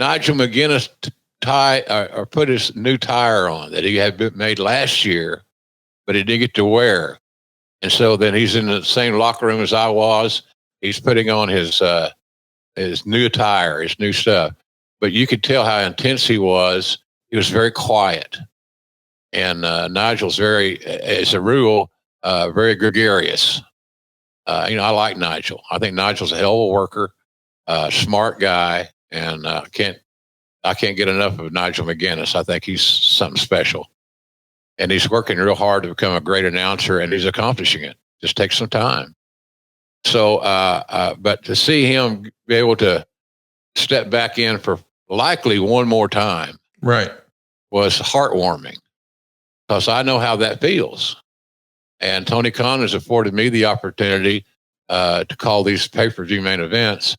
B: Nigel McGuinness or put his new tire on that he had made last year, but he didn't get to wear. And so then he's in the same locker room as I was. He's putting on his new attire, his new stuff. But you could tell how intense he was. He was very quiet. And Nigel's as a rule, very gregarious. I like Nigel. I think Nigel's a hell of a worker, smart guy, and I can't get enough of Nigel McGuinness. I think he's something special. And he's working real hard to become a great announcer, and he's accomplishing it. Just takes some time. So, but to see him be able to step back in for likely one more time,
A: right,
B: was heartwarming, because I know how that feels. And Tony Khan has afforded me the opportunity to call these pay-per-view main events,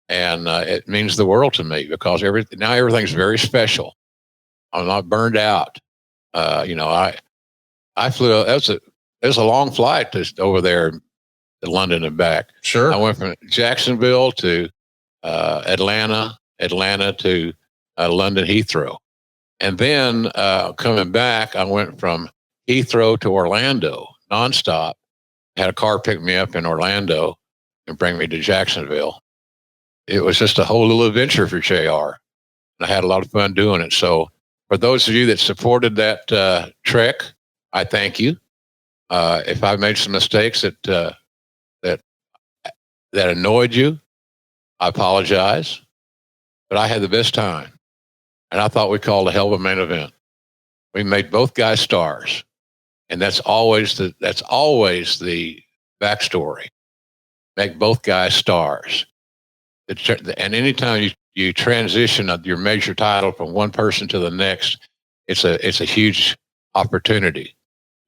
B: and it means the world to me, because now everything's very special. I'm not burned out. I flew. It was a long flight over there to London and back.
A: Sure.
B: I went from Jacksonville to Atlanta to London Heathrow. And then coming back, I went from Heathrow to Orlando nonstop. Had a car pick me up in Orlando and bring me to Jacksonville. It was just a whole little adventure for JR. And I had a lot of fun doing it. So for those of you that supported that trek, I thank you. If I made some mistakes that annoyed you, I apologize. But I had the best time. And I thought we called a hell of a main event. We made both guys stars. And that's always the backstory. Make both guys stars. And anytime you transition your major title from one person to the next, it's a huge opportunity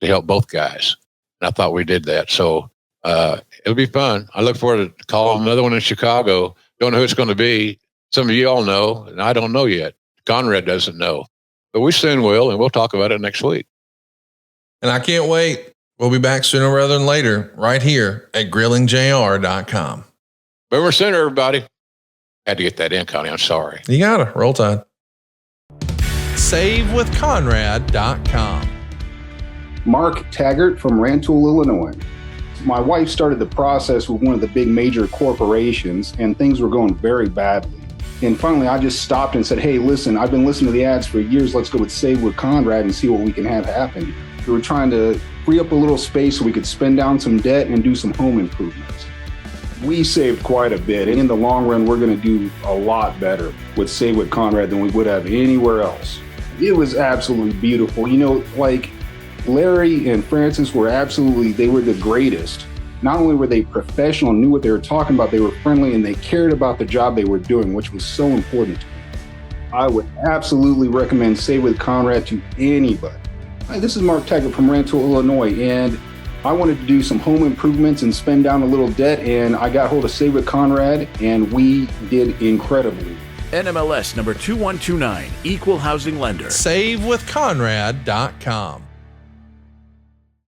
B: to help both guys. And I thought we did that. So it'll be fun. I look forward to calling another one in Chicago. Don't know who it's going to be. Some of you all know, and I don't know yet. Conrad doesn't know. But we soon will, and we'll talk about it next week.
A: And I can't wait. We'll be back sooner rather than later, right here at grillingjr.com.
B: Boomer Center, everybody. Had to get that in, Connie. I'm sorry.
A: You got to. Roll Tide. SaveWithConrad.com.
D: Mark Taggart from Rantoul, Illinois. My wife started the process with one of the big major corporations, and things were going very badly. And finally, I just stopped and said, hey, listen, I've been listening to the ads for years. Let's go with Save with Conrad and see what we can have happen. We were trying to free up a little space so we could spend down some debt and do some home improvements. We saved quite a bit, and in the long run, we're going to do a lot better with Save with Conrad than we would have anywhere else. It was absolutely beautiful. You know, like Larry and Francis were they were the greatest. Not only were they professional and knew what they were talking about, they were friendly and they cared about the job they were doing, which was so important to me. I would absolutely recommend Save with Conrad to anybody. Hi, this is Mark Taggart from Rantoul, Illinois, and I wanted to do some home improvements and spend down a little debt, and I got hold of Save with Conrad, and we did incredibly.
E: NMLS number 2129, Equal Housing Lender.
A: SaveWithConrad.com.